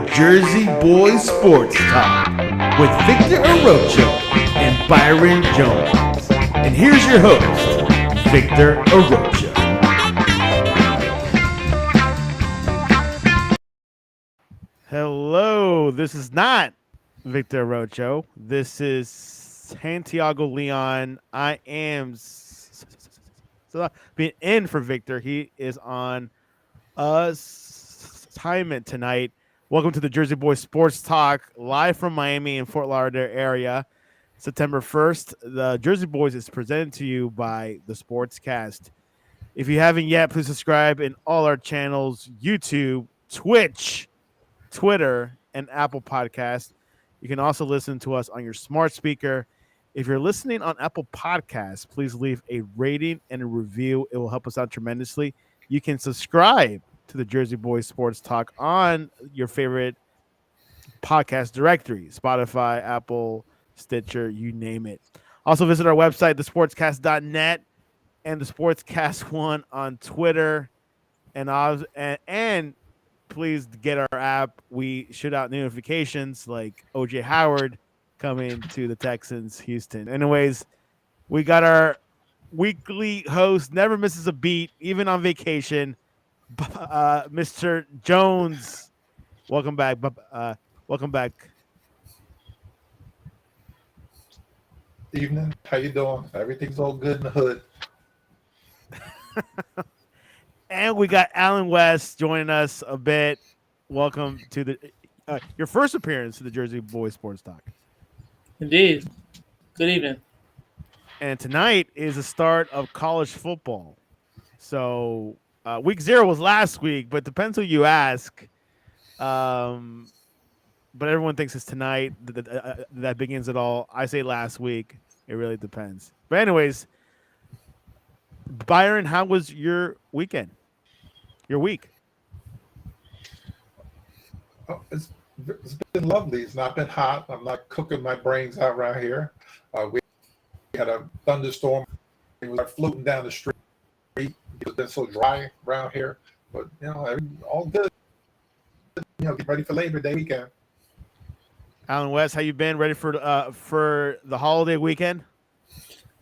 Jersey Boys Sports Talk with Victor Arocho and Byron Jones. And here's your host, Victor Arocho. Hello, this is not Victor Arocho. This is Santiago Leon. I am being in for Victor. He is on assignment tonight. Welcome to the Jersey Boys Sports Talk, live from Miami and Fort Lauderdale area. September 1st, the Jersey Boys is presented to you by the Sportscast. If you haven't yet, please subscribe in all our channels, YouTube, Twitch, Twitter, and Apple Podcast. You can also listen to us on your smart speaker. If you're listening on Apple Podcasts, please leave a rating and a review. It will help us out tremendously. You can subscribe to the Jersey Boys Sports Talk on your favorite podcast directory, Spotify, Apple, Stitcher, you name it. Also visit our website, thesportscast.net, and the Sportscast1 on Twitter. And please get our app. We shoot out notifications like OJ Howard coming to the Texans, Houston. Anyways, we got our weekly host, never misses a beat, even on vacation, Mr. Jones. Welcome back. Welcome back. Evening. How you doing? Everything's all good in the hood. And we got Alan West joining us a bit. Welcome to the your first appearance to the Jersey Boys Sports Talk. Indeed. Good evening. And tonight is the start of college football. So week 0 was last week, but depends who you ask. But everyone thinks it's tonight that begins it all. I say last week. It really depends. But anyways, Byron, how was your weekend? Your week? Oh, it's been lovely. It's not been hot. I'm not cooking my brains out around here. We had a thunderstorm. It was floating down the street. It's been so dry around here. But, all good. Get ready for Labor Day weekend. Alan West, how you been? Ready for the holiday weekend?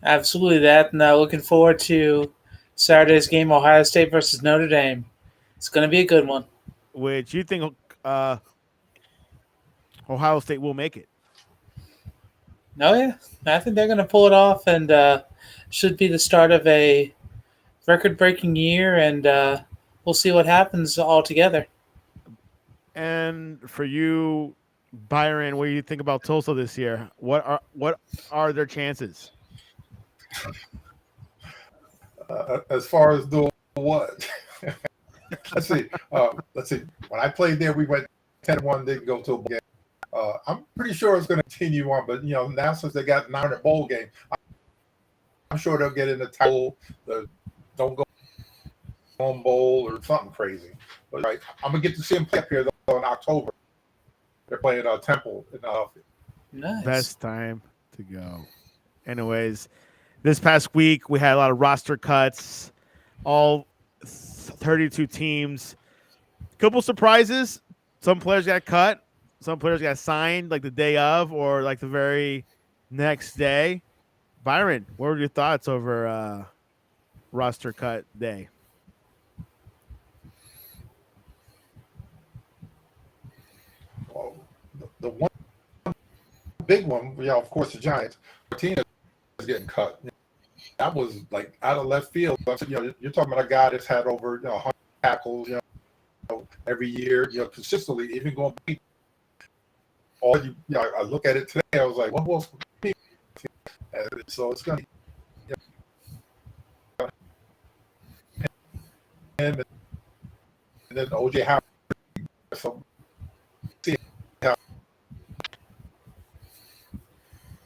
Absolutely that. And looking forward to Saturday's game, Ohio State versus Notre Dame. It's going to be a good one. Which you think Ohio State will make it? Oh, yeah. I think they're going to pull it off and should be the start of a record-breaking year, and we'll see what happens all together. And for you, Byron, what do you think about Tulsa this year? What are their chances? As far as doing what? Let's see. When I played there, we went 10-1, didn't go to a bowl game. I'm pretty sure it's going to continue on, but now since they got 9 bowl game, I'm sure they'll get in the title, the don't go home bowl or something crazy. But I'm gonna get to see them play up here though in October. They're playing Temple in Nice. Best time to go. Anyways, this past week we had a lot of roster cuts, all 32 teams. Couple surprises. Some players got cut. Some players got signed like the day of or like the very next day. Byron, what were your thoughts over roster cut day? Well, the one big one, of course, the Giants. Martinez is getting cut. That was like out of left field. You're talking about a guy that's had over 100 tackles, every year, consistently, even going. I look at it today. I was like, what was? So it's going to be him and then OJ Howard. So,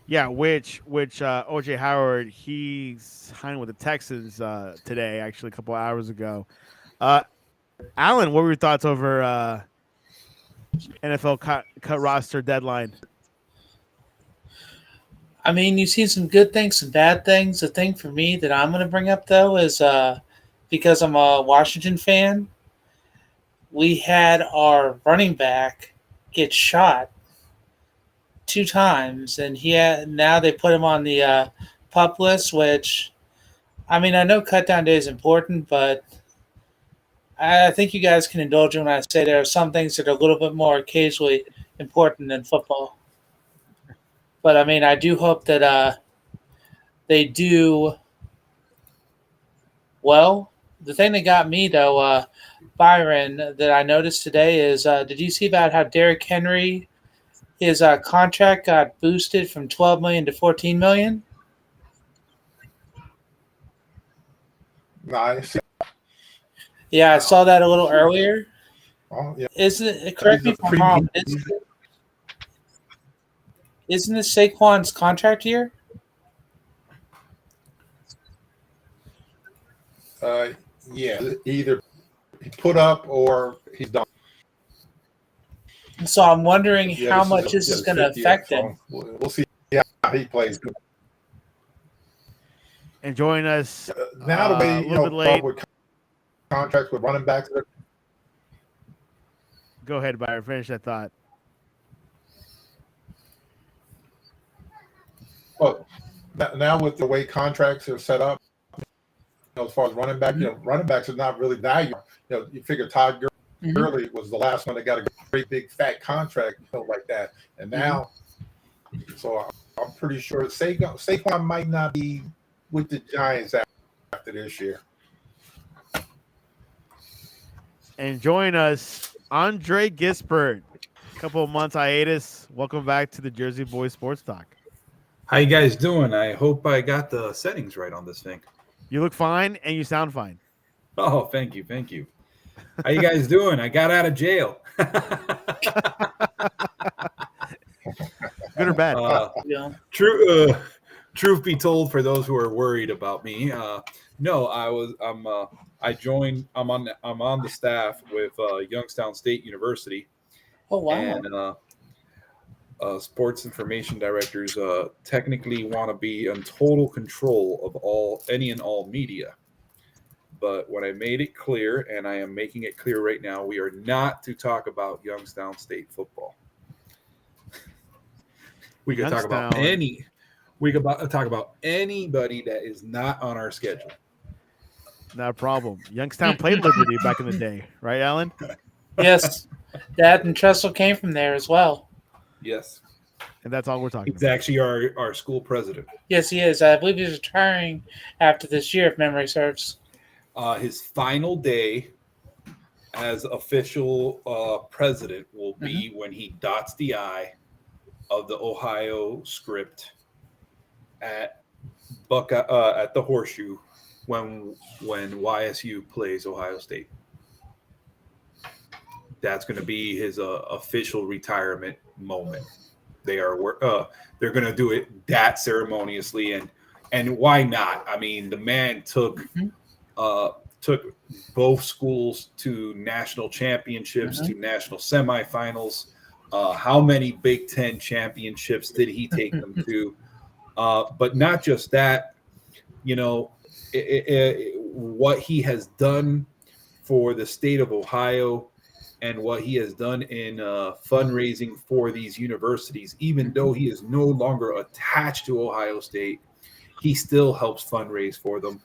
yeah, which OJ Howard, he signed with the Texans today, actually a couple hours ago. Alan, what were your thoughts over NFL cut roster deadline? I mean, you've seen some good things, some bad things. The thing for me that I'm going to bring up, though, is because I'm a Washington fan, we had our running back get shot 2 times, and now they put him on the PUP list, which, I mean, I know cutdown day is important, but I think you guys can indulge me when I say there are some things that are a little bit more occasionally important than football. But, I mean, I do hope that they do well. The thing that got me, though, Byron, that I noticed today is, did you see about how Derrick Henry, his contract got boosted from $12 million to $14 million? Nice. Yeah, I saw that a little earlier. Oh, yeah. Isn't it? Correct me if I'm wrong. Isn't this Saquon's contract year? Yeah, either he put up or he's done. So I'm wondering Yeah, how much this is going to affect him. We'll see how he plays. And join us Now the way a little bit late. with contracts with running backs. Go ahead, Byron. Finish that thought. Well, now with the way contracts are set up, as far as running back, running backs are not really valuable. You figure Todd Gurley was the last one that got a great big fat contract, like that, and now, so I'm pretty sure Saquon might not be with the Giants after this year. And join us, Andre Gisbert. A couple of months hiatus. Welcome back to the Jersey Boys Sports Talk. How you guys doing? I hope I got the settings right on this thing. You look fine and you sound fine. Oh, thank you. How you guys doing? I got out of jail. Good or bad? Yeah. Truth be told, for those who are worried about me, no, I'm on the staff with Youngstown State University. Oh wow! And sports information directors technically want to be in total control of any and all media. But when I made it clear, and I am making it clear right now, we are not to talk about Youngstown State football. We could talk about anybody that is not on our schedule. Not a problem. Youngstown played Liberty back in the day, right, Alan? Yes, that and Tressel came from there as well. Yes. And that's all we're talking He's about. actually our school president. Yes, he is. I believe he's retiring after this year, if memory serves. His final day as official president will be when he dots the I of the Ohio script at the Horseshoe when YSU plays Ohio State. That's going to be his official retirement moment. They're going to do it that ceremoniously, and why not? I mean, the man took both schools to national championships, to national semifinals. How many Big Ten championships did he take them to? But not just that, what he has done for the state of Ohio and what he has done in fundraising for these universities, even though he is no longer attached to Ohio State, he still helps fundraise for them.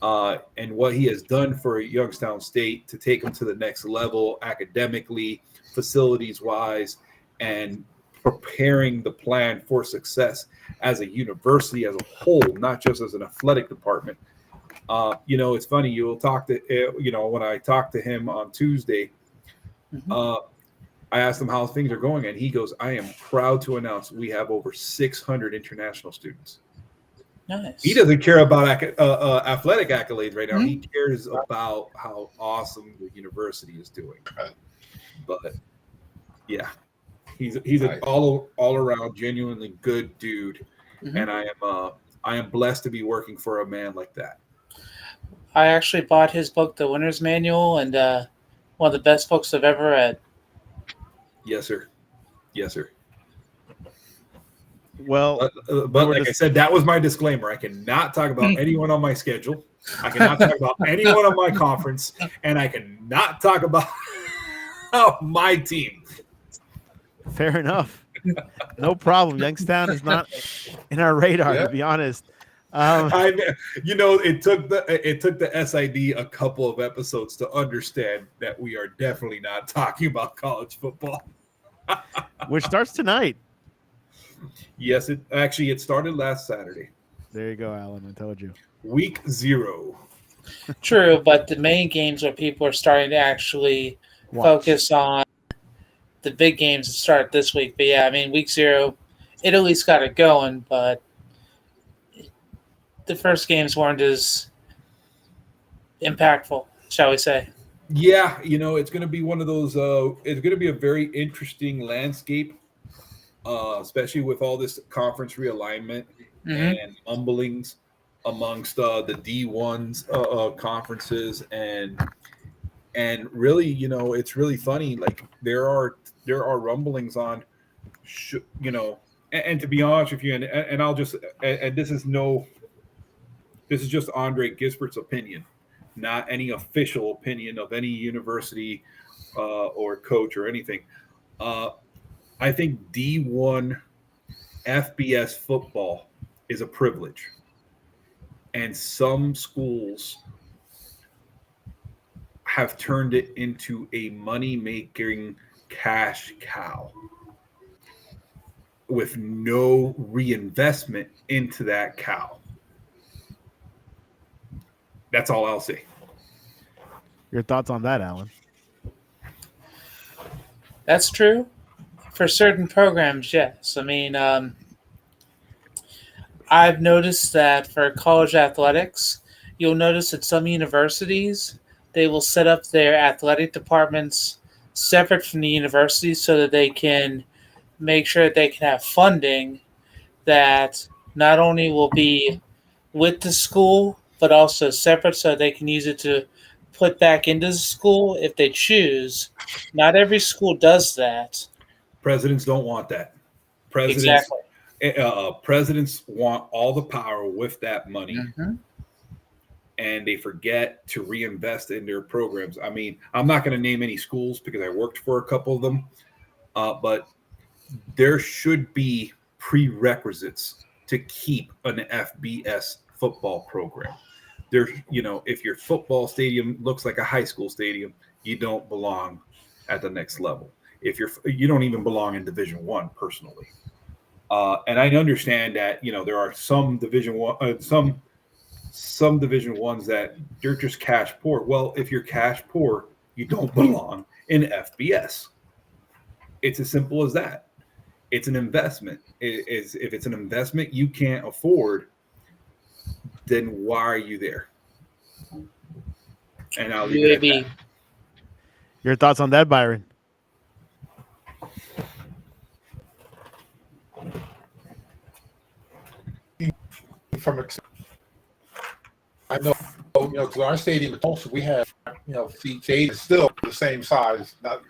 And what he has done for Youngstown State to take them to the next level academically, facilities-wise, and preparing the plan for success as a university as a whole, not just as an athletic department. It's funny, you'll talk to, when I talked to him on Tuesday, I asked him how things are going, and he goes, I am proud to announce we have over 600 international students. Nice. He doesn't care about athletic accolades right now. He cares about how awesome the university is doing. But yeah, he's an all around genuinely good dude, and I am blessed to be working for a man like that. I actually bought his book, The Winner's Manual, and one of the best books I've ever read. Yes, sir. Well, but like I said, that was my disclaimer. I cannot talk about anyone on my schedule. I cannot talk about anyone on my conference, and I cannot talk about my team. Fair enough. No problem. Youngstown is not in our radar, Yeah. to be honest. It took the SID a couple of episodes to understand that we are definitely not talking about college football. Which starts tonight. Yes, it started last Saturday, There you go, Alan. I told you. week 0. True, but the main games where people are starting to actually Watch. focus on the big games that start this week. But yeah, I mean, week 0, it at least got it going, but the first games weren't as impactful, shall we say. Yeah, it's going to be one of those. It's going to be a very interesting landscape, especially with all this conference realignment and mumblings amongst the D1s conferences, and really, it's really funny. Like there are rumblings on, and to be honest with you, and I'll just and this is just Andre Gisbert's opinion, not any official opinion of any university or coach or anything. I think D1 FBS football is a privilege. And some schools have turned it into a money-making cash cow with no reinvestment into that cow. That's all I'll say. Your thoughts on that, Alan? That's true. For certain programs, yes. I mean, I've noticed that for college athletics, you'll notice that some universities, they will set up their athletic departments separate from the university so that they can make sure that they can have funding that not only will be with the school, but also separate so they can use it to put back into the school if they choose. Not every school does that. Presidents don't want that. Exactly. Presidents want all the power with that money, and they forget to reinvest in their programs. I mean, I'm not going to name any schools because I worked for a couple of them, but there should be prerequisites to keep an FBS football program. There, if your football stadium looks like a high school stadium, you don't belong at the next level. You don't even belong in Division I, personally. And I understand that there are some Division I, some Division I's that they're just cash poor. Well, if you're cash poor, you don't belong in FBS. It's as simple as that. It's an investment. If it's an investment you can't afford, then why are you there? And I'll leave it at that. Your thoughts on that, Byron? I know, because our stadium in Tulsa, we have, seats 8 is still the same size that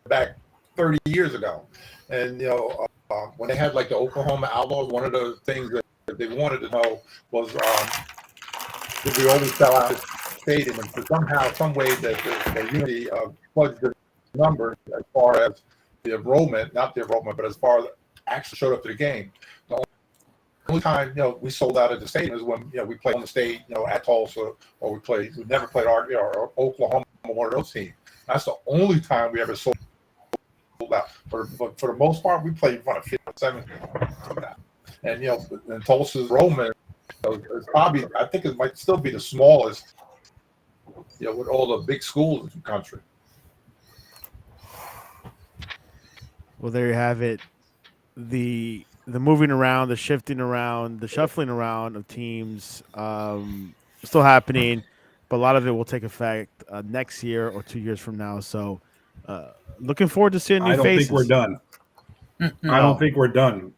back 30 years ago. And when they had like the Oklahoma Outlaws, one of the things that they wanted to know was did we always sell out the stadium, and for somehow, some way that the unity fudged the numbers as far as the enrollment, not the enrollment, but as far as actually showed up to the game. The only time we sold out at the stadium is when we played on the state at Tulsa, or we never played or Oklahoma, one of those teams. That's the only time we ever sold out. For the most part, we played in front of 57. And and Tulsa's enrollment is probably, I think it might still be the smallest, with all the big schools in the country. Well, there you have it. The moving around, the shifting around, the shuffling around of teams still happening, but a lot of it will take effect next year or 2 years from now. So looking forward to seeing new faces. I don't think we're done. I don't think we're done.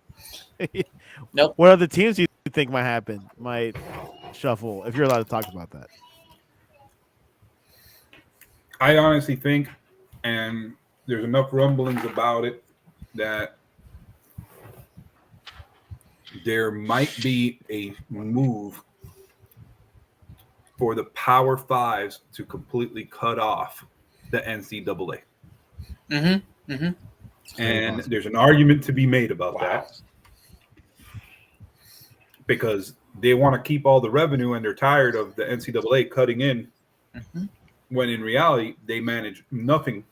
Nope. What other teams do you think might shuffle, if you're allowed to talk about that? I honestly think, and there's enough rumblings about it, that there might be a move for the Power Fives to completely cut off the NCAA. And there's an argument to be made about that because they want to keep all the revenue and they're tired of the NCAA cutting in when in reality they manage nothing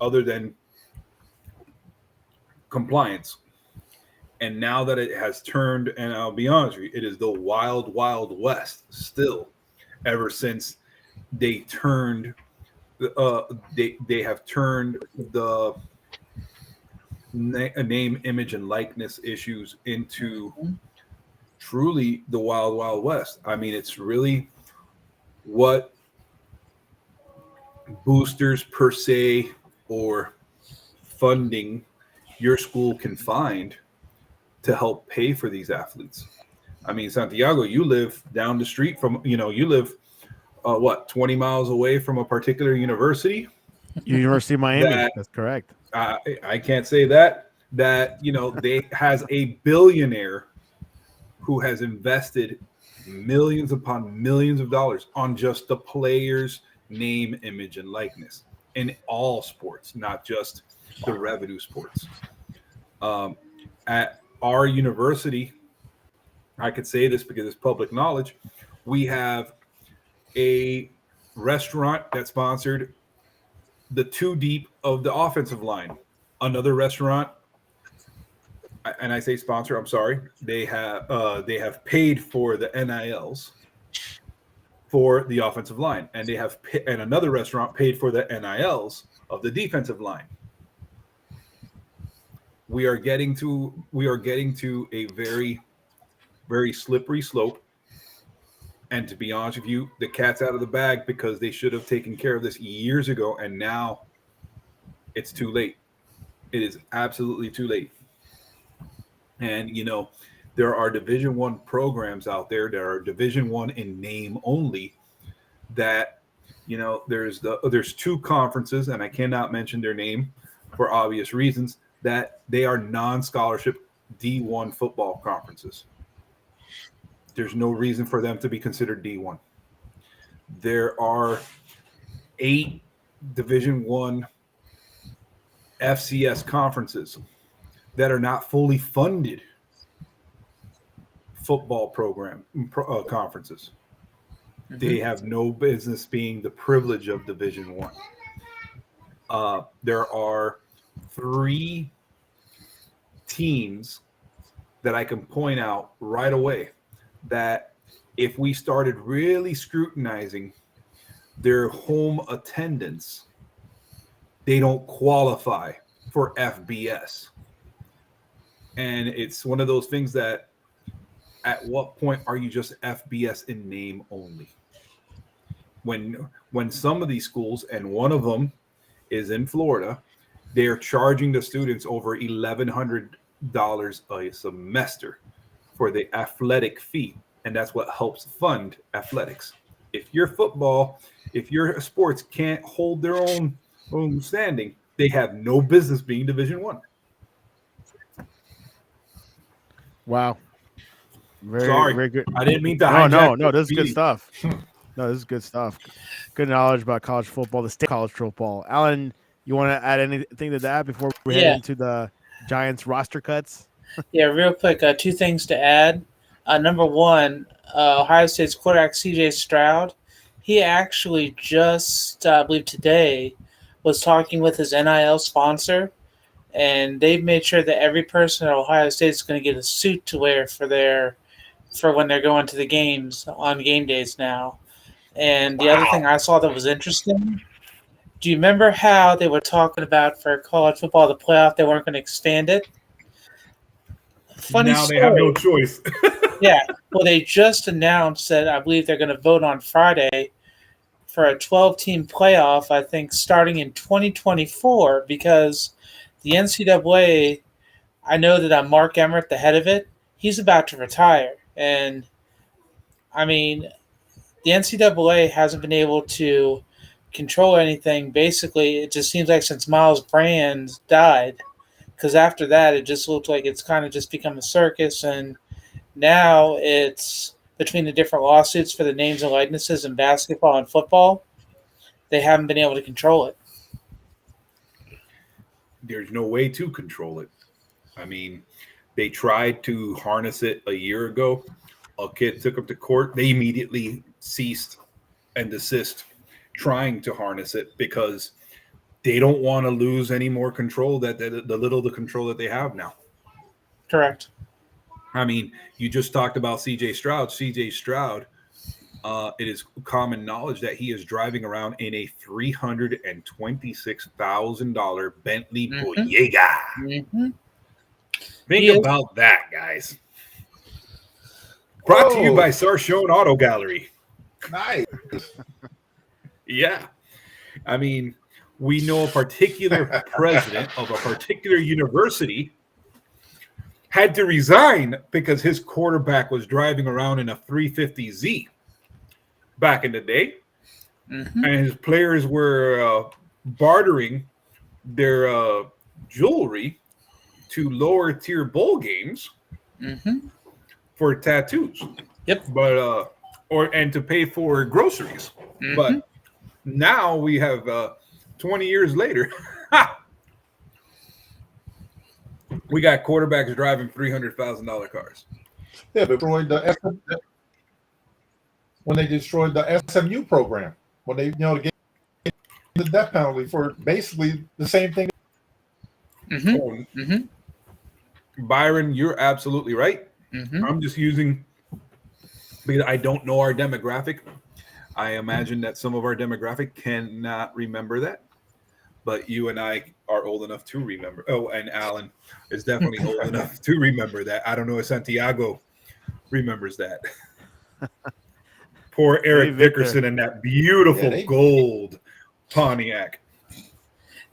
other than compliance. And now that it has turned, and I'll be honest with you, it is the wild, wild west still ever since they turned they have turned the name, image, and likeness issues into truly the wild, wild west. I mean, it's really what boosters per se or funding your school can find to help pay for these athletes. I mean, Santiago, you live down the street from, you live 20 miles away from a particular university? University of Miami. That's correct. I can't say that they has a billionaire who has invested millions upon millions of dollars on just the players' name, image, and likeness in all sports, not just the revenue sports. At our university, I could say this because it's public knowledge, we have a restaurant that sponsored the two deep of the offensive line. Another restaurant, and I say sponsor, I'm sorry, they have paid for the NILs for the offensive line, and and another restaurant paid for the NILs of the defensive line. We are getting to a very, very slippery slope. And to be honest with you, the cat's out of the bag because they should have taken care of this years ago, and now it's too late. It is absolutely too late. And there are Division I programs out there that are Division I in name only. That there's two conferences, and I cannot mention their name for obvious reasons, that they are non-scholarship D1 football conferences. There's no reason for them to be considered D1. There are 8 Division I FCS conferences that are not fully funded football conferences. They have no business being the privilege of Division I. There are 3 teams that I can point out right away that if we started really scrutinizing their home attendance, they don't qualify for FBS. And it's one of those things that at what point are you just FBS in name only? When some of these schools, and one of them is in Florida, they're charging the students over $1,100 a semester for the athletic fee, and that's what helps fund athletics. If your sports can't hold their own standing, they have no business being Division I. Wow. Sorry, very good. I didn't mean to hijack. No, this is good stuff. No, this is good stuff. Good knowledge about college football, the state of college football. Alan, you want to add anything to that before we head into the Giants roster cuts? Yeah, real quick, 2 things to add. Number one, Ohio State's quarterback C.J. Stroud, he actually just, I believe today, was talking with his NIL sponsor, and they've made sure that every person at Ohio State is going to get a suit to wear for when they're going to the games on game days now. And the other thing I saw that was interesting, do you remember how they were talking about for college football, the playoff, they weren't going to expand it? Funny now story. They have no choice. Yeah. Well, they just announced that I believe they're going to vote on Friday for a 12-team playoff, I think, starting in 2024, because the NCAA, I know that Mark Emmert, the head of it, he's about to retire. And, I mean, the NCAA hasn't been able to control anything. Basically, it just seems like since Miles Brand died, because after that, it just looked like it's kind of just become a circus, and now it's between the different lawsuits for the names and likenesses in basketball and football, they haven't been able to control it. there's no way to control it. I mean, they tried to harness it a year ago. A kid took them to court. They immediately ceased and desist trying to harness it because they don't want to lose any more control the little control that they have now. Correct. I mean, you just talked about C.J. Stroud. C.J. Stroud, it is common knowledge that he is driving around in a $326,000 Bentley Boyega. Mm-hmm. Think about that, guys. Brought to you by Sarshone Auto Gallery. Nice. Yeah. I mean, we know a particular president of a particular university had to resign because his quarterback was driving around in a 350Z back in the day. Mm-hmm. And his players were bartering their jewelry to lower tier bowl games for tattoos. Yep. But and to pay for groceries. Mm-hmm. But now we have 20 years later, we got quarterbacks driving $300,000 cars. Yeah, but when they destroyed the SMU program, when they gave the death penalty for basically the same thing. Mm-hmm. Mm-hmm. Byron, you're absolutely right. Mm-hmm. I'm just using because I don't know our demographic. I imagine that some of our demographic cannot remember that, but you and I are old enough to remember. Oh, and Alan is definitely old enough to remember that. I don't know if Santiago remembers that. Poor Eric Dickerson and that beautiful gold Pontiac.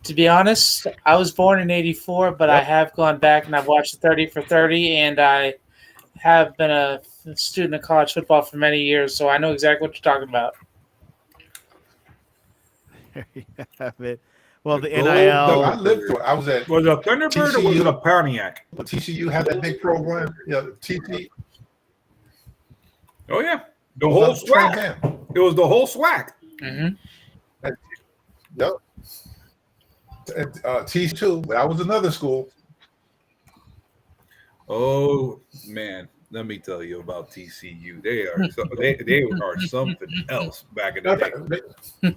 To be honest, I was born in '84, but I have gone back and I've watched 30 for 30, and I have been a student of college football for many years, so I know exactly what you're talking about. There you have it. Well, the Look, NIL. I lived through it. I was at. Was it a Thunderbird or was it a Pontiac? TCU had that big program. Yeah, TCU. Oh yeah, the whole swag. It was the whole swag. Mm-hmm. Yep. T2. That was another school. Oh man, let me tell you about TCU. They are they are something else back in the day.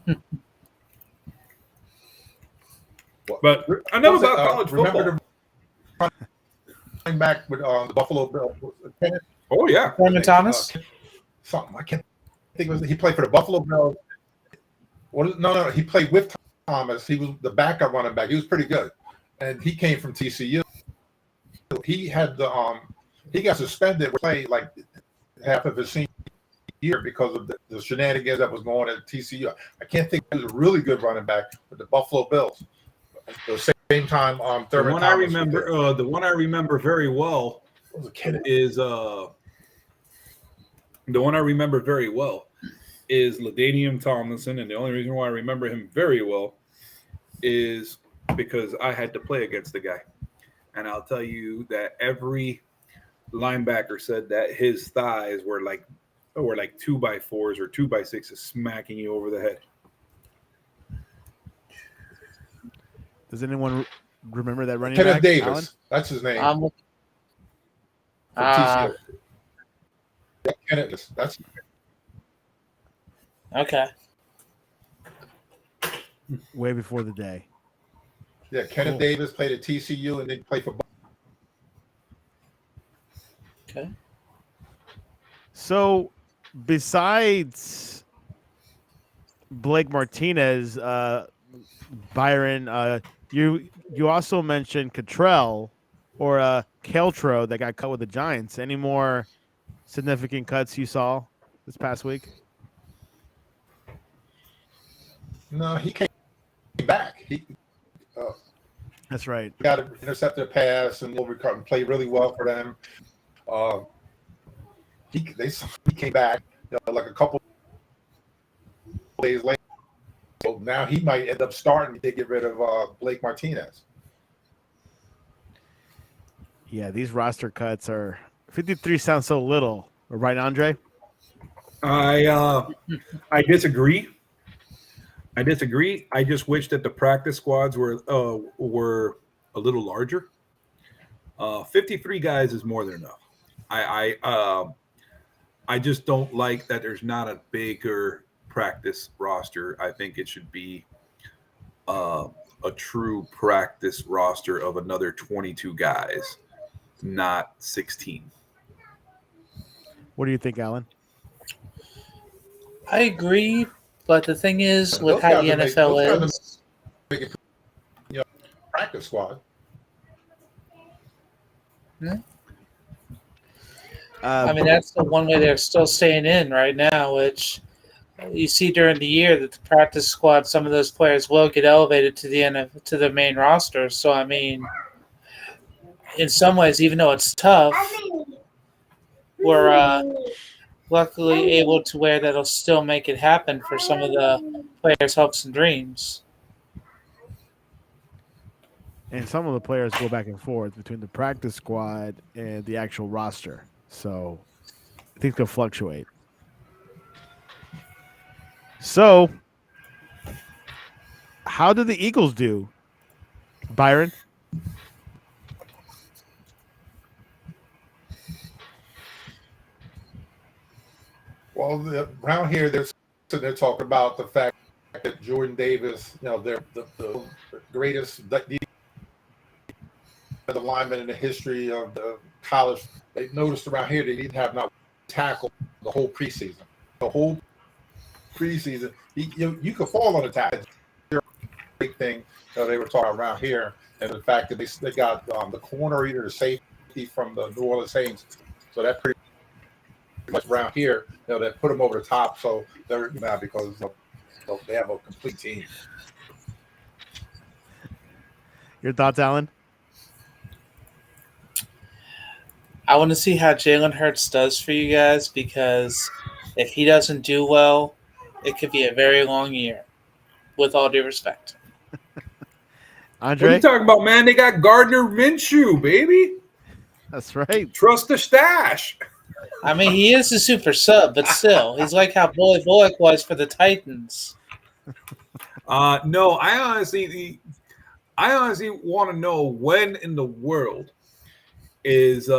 But enough about college football. Remember the running back with the Buffalo Bills? Oh yeah, Coleman Thomas. Something I can't think of. He played for the Buffalo Bills. No, he played with Thomas. He was the backup running back. He was pretty good, and he came from TCU. He had he got suspended. Played like half of his senior year because of the shenanigans that was going on at TCU. I can't think he was a really good running back with the Buffalo Bills. The same time, the one I remember very well is LaDainian Tomlinson, and the only reason why I remember him very well is because I had to play against the guy, and I'll tell you that every linebacker said that his thighs were like 2x4s or 2x6s smacking you over the head. Does anyone remember that running Kenneth back? Davis. Alan? That's his name. Kenneth. That's okay. Way before the day. Yeah, Kenneth Davis played at TCU and then played for. Okay. So, besides Blake Martinez, Byron, you also mentioned Cottrell or Keltro that got cut with the Giants. Any more significant cuts you saw this past week? No, he came back. That's right. Got an intercepted pass and played really well for them. He came back like a couple days later. So now he might end up starting to get rid of Blake Martinez. Yeah, these roster cuts are 53 sounds so little, right, Andre? I disagree. I just wish that the practice squads were a little larger. 53 guys is more than enough. I just don't like that there's not a bigger practice roster. I think it should be a true practice roster of another 22 guys, not 16. What do you think, Alan? I agree, but the thing is, with Those how guys the are make- NFL those guys is, Practice squad. I mean, that's the one way they're still staying in right now, which you see during the year that the practice squad, some of those players will get elevated to the main roster. So, I mean, in some ways, even though it's tough, we're luckily able to where that'll still make it happen for some of the players' hopes and dreams. And some of the players go back and forth between the practice squad and the actual roster. So things can fluctuate. So how did the Eagles do, Byron? Well, around here, they're talking about the fact that Jordan Davis, they're the greatest the lineman in the history of the college. They noticed around here they didn't have not tackle the whole preseason. The whole preseason, you could fall on a tackle. Big thing they were talking around here, and the fact that they got the corner, either the safety from the New Orleans Saints, so that pretty much around here, that put them over the top. So they're now because they have a complete team. Your thoughts, Alan? I want to see how Jalen Hurts does for you guys, because if he doesn't do well, it could be a very long year, with all due respect. Andre? What are you talking about, man? They got Gardner Minshew, baby. That's right. Trust the stash. I mean, he is a super sub, but still, he's like how Bully Bullock was for the Titans. No, I honestly want to know when in the world is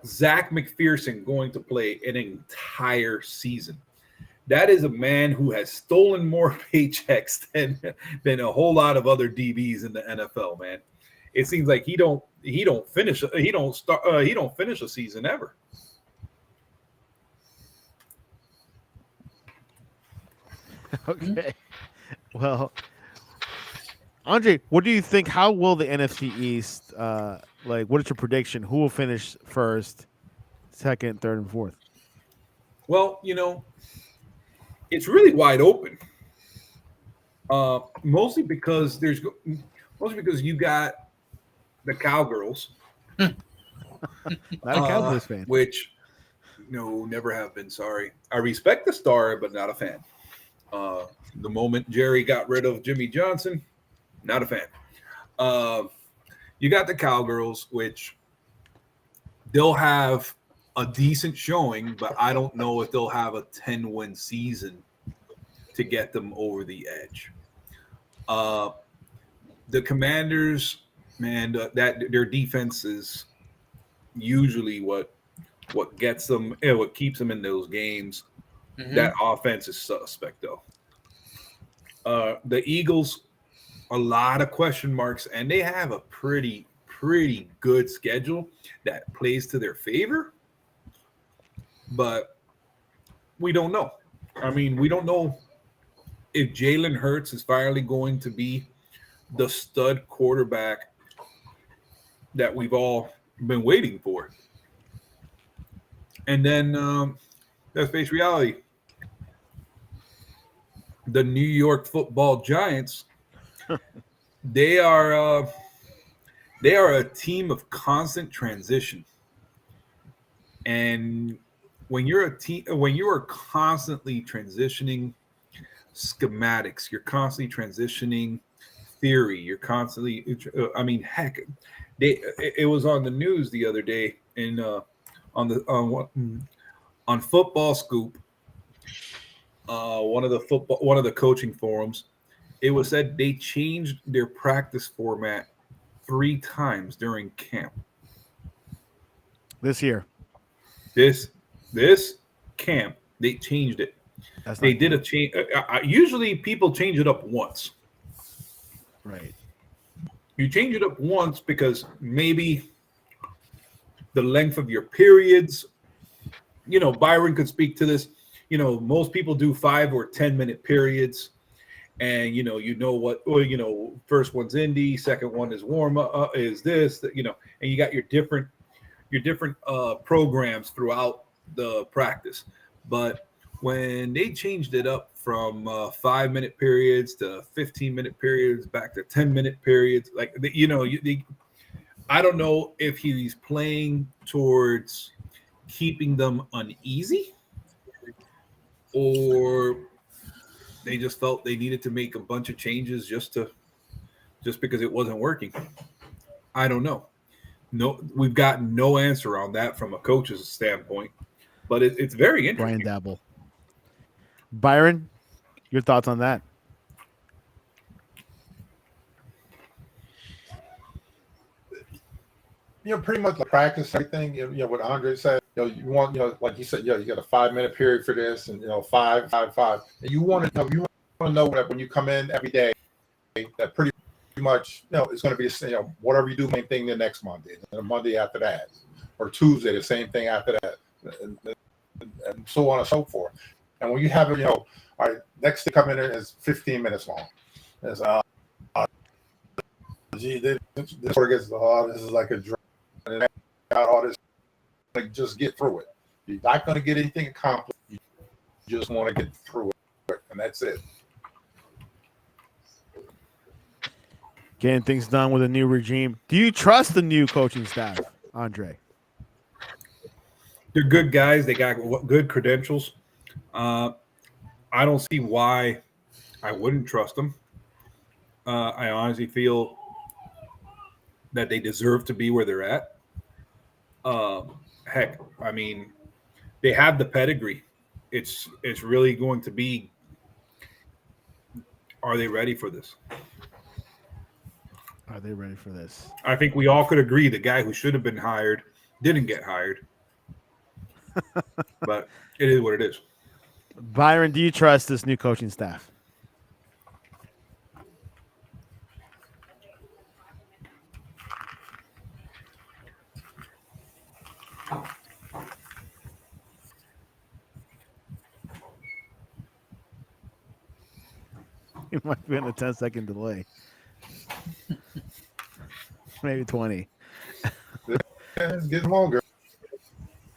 Zach McPherson going to play an entire season. That is a man who has stolen more paychecks than a whole lot of other DBs in the NFL, man. It seems like he don't finish a season ever. Okay. Well, Andre, what do you think? How will the NFC East, what is your prediction? Who will finish first, second, third, and fourth? Well, it's really wide open. Mostly because you got the Cowgirls. Not a Cowboys fan. Which, never have been. Sorry. I respect the star, but not a fan. The moment Jerry got rid of Jimmy Johnson, not a fan. You got the Cowgirls, which they'll have a decent showing, but I don't know if they'll have a 10-win season to get them over the edge. The Commanders, man, that their defense is usually what gets them, what keeps them in those games. Mm-hmm. That offense is suspect, though. The Eagles, a lot of question marks, and they have a pretty good schedule that plays to their favor. But we don't know. I mean, we don't know if Jalen Hurts is finally going to be the stud quarterback that we've all been waiting for. And then let's face reality. The New York Football Giants, they are a team of constant transition. And when you are constantly transitioning schematics, you're constantly transitioning theory, you're constantly it was on the news the other day on Football Scoop, one of the coaching forums, it was said they changed their practice format 3 times during camp. This year. This camp, they changed it. They did a change. Usually people change it up once. Right. You change it up once because maybe the length of your periods, Byron could speak to this. Most people do 5 or 10-minute periods. And, what, first one's indie, second one is warm up, is this, and you got your different programs throughout the practice. But when they changed it up from 5-minute periods to 15-minute periods back to 10-minute periods, I don't know if he's playing towards keeping them uneasy or they just felt they needed to make a bunch of changes just because it wasn't working. I don't know. No, we've got no answer on that from a coach's standpoint, but it's very interesting. Brian Dabble. Byron, your thoughts on that? Pretty much the practice, everything, what Andre said, you want, like you said, you got a 5-minute period for this and, 5. And you want to know that when you come in every day, that pretty much, it's going to be, whatever you do, main thing the next Monday, and the Monday after that, or Tuesday, the same thing after that, and so on and so forth. And when you have it, all right, next to come in is 15 minutes long. It's, this sort of gets, this is like a drug. And all this, like, just get through it. You're not going to get anything accomplished. You just want to get through it, and that's it. Getting things done with a new regime. Do you trust the new coaching staff, Andre? They're good guys. They got good credentials. I don't see why I wouldn't trust them. I honestly feel that they deserve to be where they're at. Heck, I mean, they have the pedigree. It's really going to be, are they ready for this? Are they ready for this? I think we all could agree the guy who should have been hired didn't get hired. But it is what it is. Byron, do you trust this new coaching staff? You might be in a 10-second delay. Maybe 20. It's getting longer.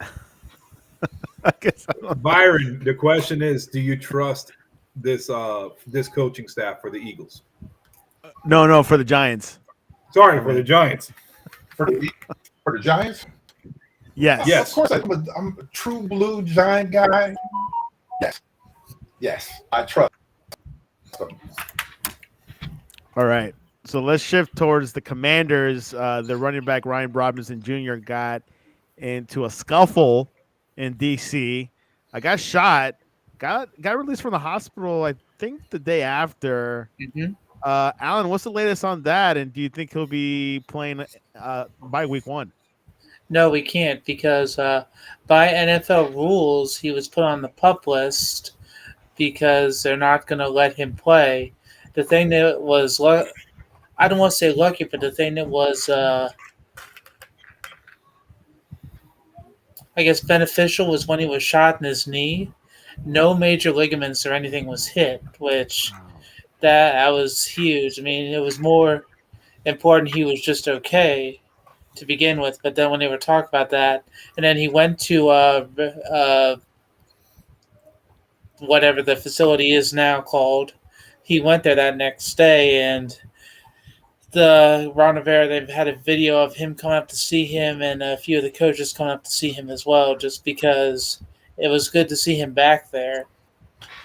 I guess I don't. Byron, the question is, do you trust this coaching staff for the Eagles? No, for the Giants. Sorry, for the Giants. For the Giants? Yes. Yes. Of course, I'm a true blue Giant guy. Yes, I trust them. All right. So let's shift towards the Commanders. The running back Ryan Robinson Jr. got into a scuffle in D.C. I got shot. Got released from the hospital, I think, the day after. Mm-hmm. Alan, what's the latest on that? And do you think he'll be playing by week 1? No, we can't because by NFL rules, he was put on the PUP list because they're not going to let him play. The thing that was, I don't want to say lucky, but the thing that was, I guess, beneficial was when he was shot in his knee. No major ligaments or anything was hit, which that was huge. I mean, it was more important he was just okay to begin with, but then when they were talking about that, and then he went to whatever the facility is now called, he went there that next day, and the Ron Rivera, they've had a video of him coming up to see him and a few of the coaches coming up to see him as well, just because it was good to see him back there.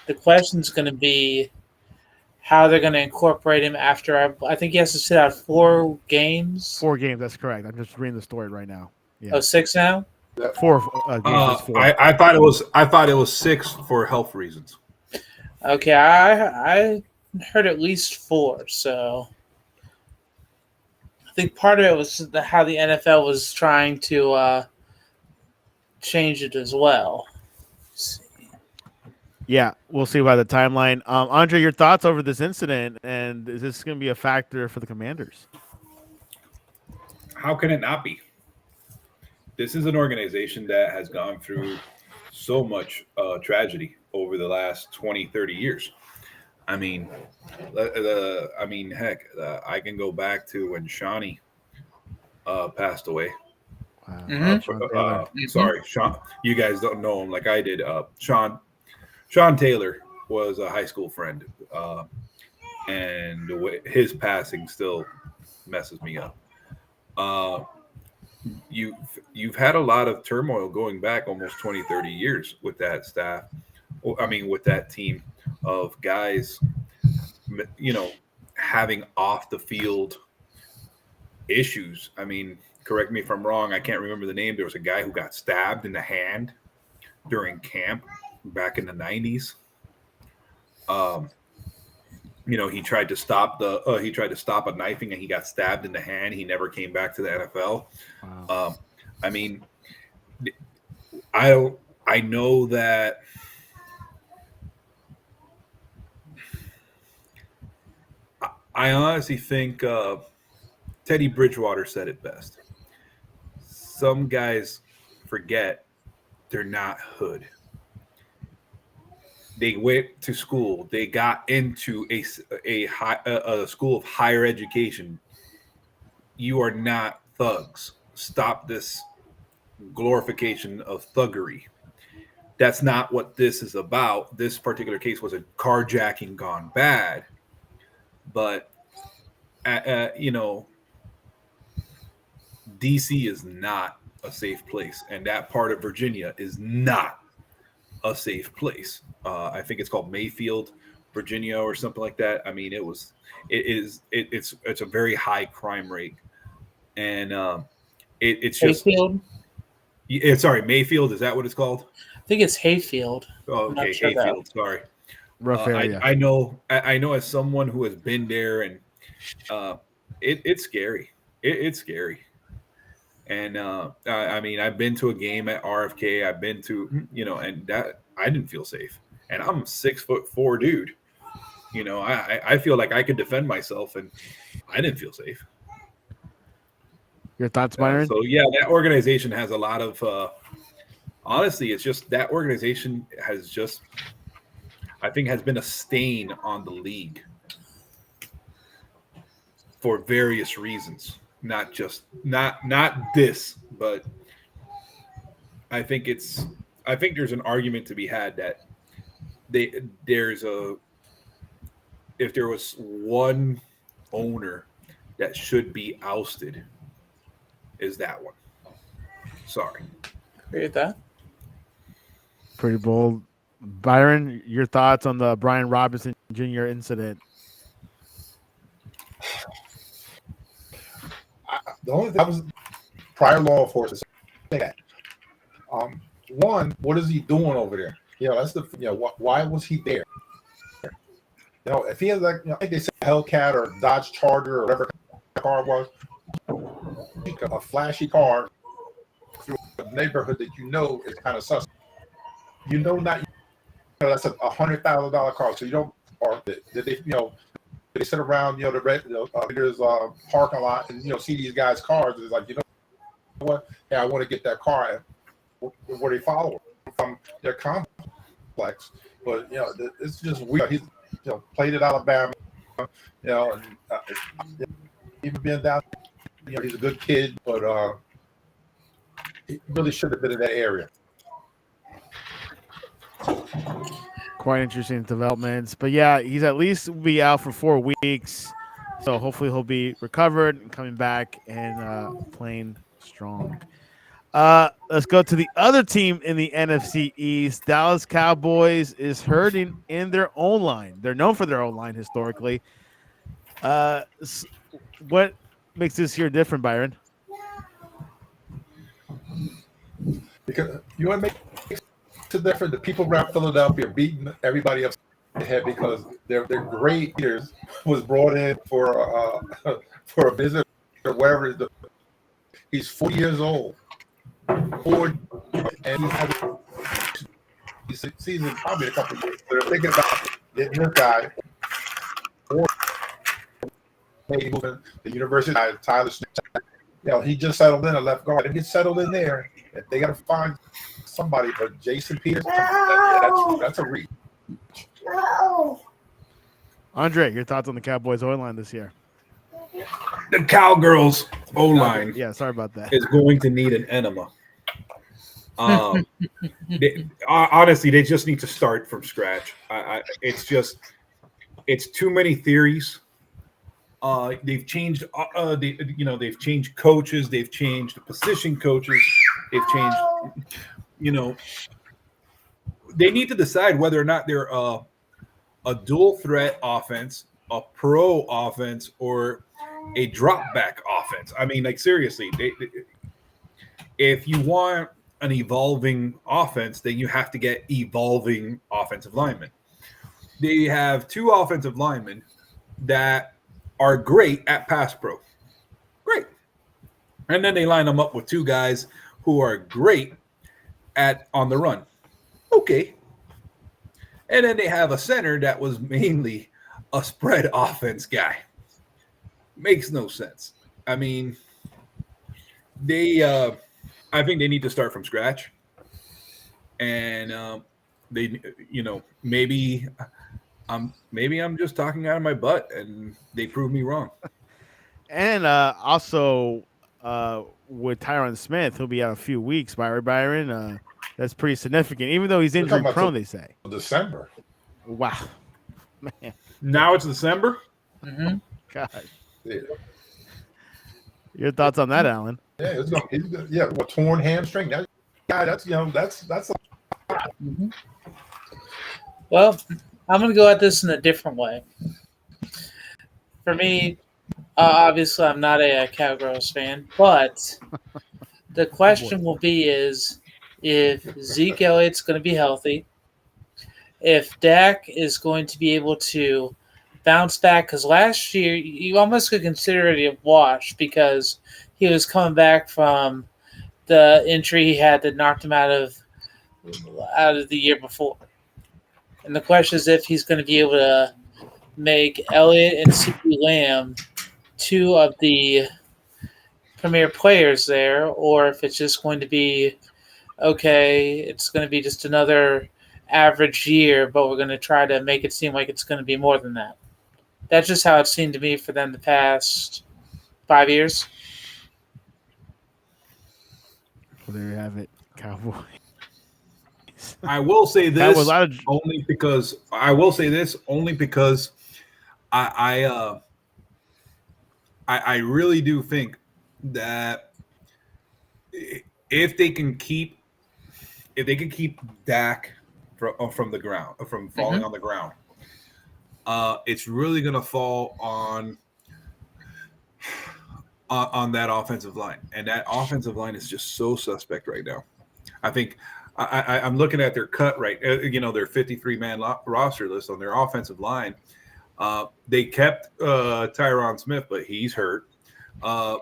The question's going to be how they're going to incorporate him after, I think he has to sit out 4 games. 4 games, that's correct. I'm just reading the story right now. Yeah. Oh, 6 now? 4 games. That's 4. I thought it was 6 for health reasons. Okay, I heard at least 4. So I think part of it was how the NFL was trying to change it as well. Yeah, we'll see by the timeline. Andre, your thoughts over this incident, and is this going to be a factor for the Commanders? How can it not be? This is an organization that has gone through so much tragedy over the last 20, 30 years. I mean, heck, I can go back to when Shawnee passed away. Wow. Mhm. Sorry, Sean. You guys don't know him like I did. Sean Taylor was a high school friend, and his passing still messes me up. You've had a lot of turmoil going back almost 20, 30 years with that staff. With that team of guys, having off the field issues. I mean, correct me if I'm wrong. I can't remember the name. There was a guy who got stabbed in the hand during camp back in the 90s. He tried to stop a knifing and he got stabbed in the hand. He never came back to the NFL. Wow. I know that I honestly think Teddy Bridgewater said it best. Some guys forget they're not hood. They went to school. They got into a school of higher education. You are not thugs. Stop this glorification of thuggery. That's not what this is about. This particular case was a carjacking gone bad. But, DC is not a safe place. And that part of Virginia is not a safe place. I think it's called Mayfield, Virginia, or something like that. I mean, it's a very high crime rate, and it's just Hayfield. Sorry, Mayfield. Is that what it's called? I think it's Hayfield. Oh, okay, sure Hayfield. Sorry, rough area. I know as someone who has been there, and it's scary. It's scary. And I've been to a game at RFK. I've been to, and that I didn't feel safe. And I'm a 6'4" dude. I feel like I could defend myself, and I didn't feel safe. Your thoughts, Byron? So yeah, that organization has a lot of. Honestly, it's just that organization has just, I think, has been a stain on the league for various reasons. Not this, but I think there's an argument to be had that if there was one owner that should be ousted, is that one. Sorry. Agree with that. Pretty bold. Byron, your thoughts on the Brian Robinson Jr. incident? The only thing I was prior law enforcement saying that. One, what is he doing over there? That's the why was he there? If he has I think they said Hellcat or Dodge Charger or whatever car it was, a flashy car through a neighborhood that is kind of suspect. That's a $100,000 car, so you don't. Or did they they sit around the red there's parking lot and see these guys' cars. It's like, what? Hey, I want to get that car. Where they follow from their complex, but it's just weird. He's played at Alabama, and even being down, he's a good kid, but he really should have been in that area. Quite interesting developments, but yeah, he's at least will be out for 4 weeks, so hopefully he'll be recovered and coming back and playing strong. Let's go to the other team in the NFC East. Dallas Cowboys is hurting in their own line. They're known for their own line historically. What makes this year different, Byron? Because you want to make it different. The people around Philadelphia are beating everybody else head because their great leaders was brought in for a visit or wherever. He's 40 years old, 40, and he has season probably a couple of years. They're thinking about getting this guy or maybe moving the university. Tyler Smith, he just settled in a left guard and gets settled in there. If they got to find somebody, but Jason Peters, that's a reach. Andre, your thoughts on the Cowboys O-line this year? The Cowgirls O-line Yeah, sorry about that. is going to need an enema. Honestly, they just need to start from scratch. It's too many theories. They've changed. They've changed coaches. They've changed the position coaches. They've changed. They need to decide whether or not they're a dual threat offense, a pro offense, or a drop back offense. I mean, like seriously, if you want an evolving offense, then you have to get evolving offensive linemen. They have two offensive linemen that are great at pass pro. Great. And then they line them up with two guys who are great at on the run. Okay. And then they have a center that was mainly a spread offense guy. Makes no sense. I mean, I think they need to start from scratch. And maybe I'm just talking out of my butt and they prove me wrong. And also with Tyron Smith, he'll be out a few weeks, Byron. That's pretty significant, even though he's injury prone, they say. December. Wow. Man. Now it's December? Mm-hmm. God. Yeah. Your thoughts on that, Alan? Yeah, what torn hamstring? That's Mm-hmm. Well, I'm going to go at this in a different way. For me, obviously, I'm not a Cowgirls fan, but the question will be is if Zeke Elliott's going to be healthy, if Dak is going to be able to bounce back, because last year you almost could consider it a wash because he was coming back from the injury he had that knocked him out of the year before. And the question is if he's going to be able to make Elliott and CeeDee Lamb two of the premier players there, or if it's just going to be, okay, it's going to be just another average year, but we're going to try to make it seem like it's going to be more than that. That's just how it seemed to me for them the past 5 years. Well, there you have it, Cowboys. I will say this only because I really do think that if they can keep Dak from the ground, from falling on the ground, it's really going to fall on that offensive line, and that offensive line is just so suspect right now. I think I'm looking at their cut right, their 53-man roster list on their offensive line. They kept Tyron Smith, but he's hurt.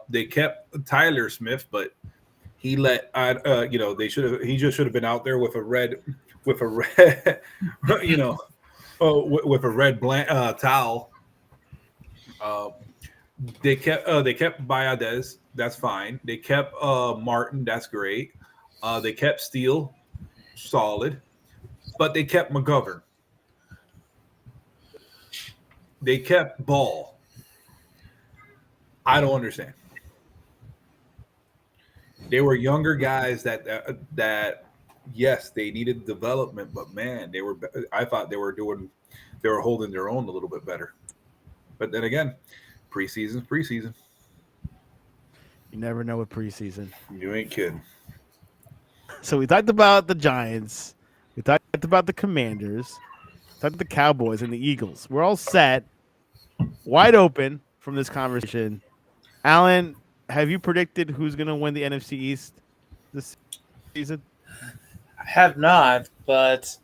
They kept Tyler Smith, but he let he just should have been out there with a red towel. They kept Bayadez, that's fine. They kept Martin, that's great. They kept Steele, solid, but they kept McGovern. They kept Ball. I don't understand. They were younger guys that yes, they needed development, but man, I thought they were holding their own a little bit better. But then again, preseason's preseason. You never know with preseason. You ain't kidding. So we talked about the Giants. We talked about the Commanders. We talked about the Cowboys and the Eagles. We're all set, wide open from this conversation. Alan, have you predicted who's going to win the NFC East this season? I have not, but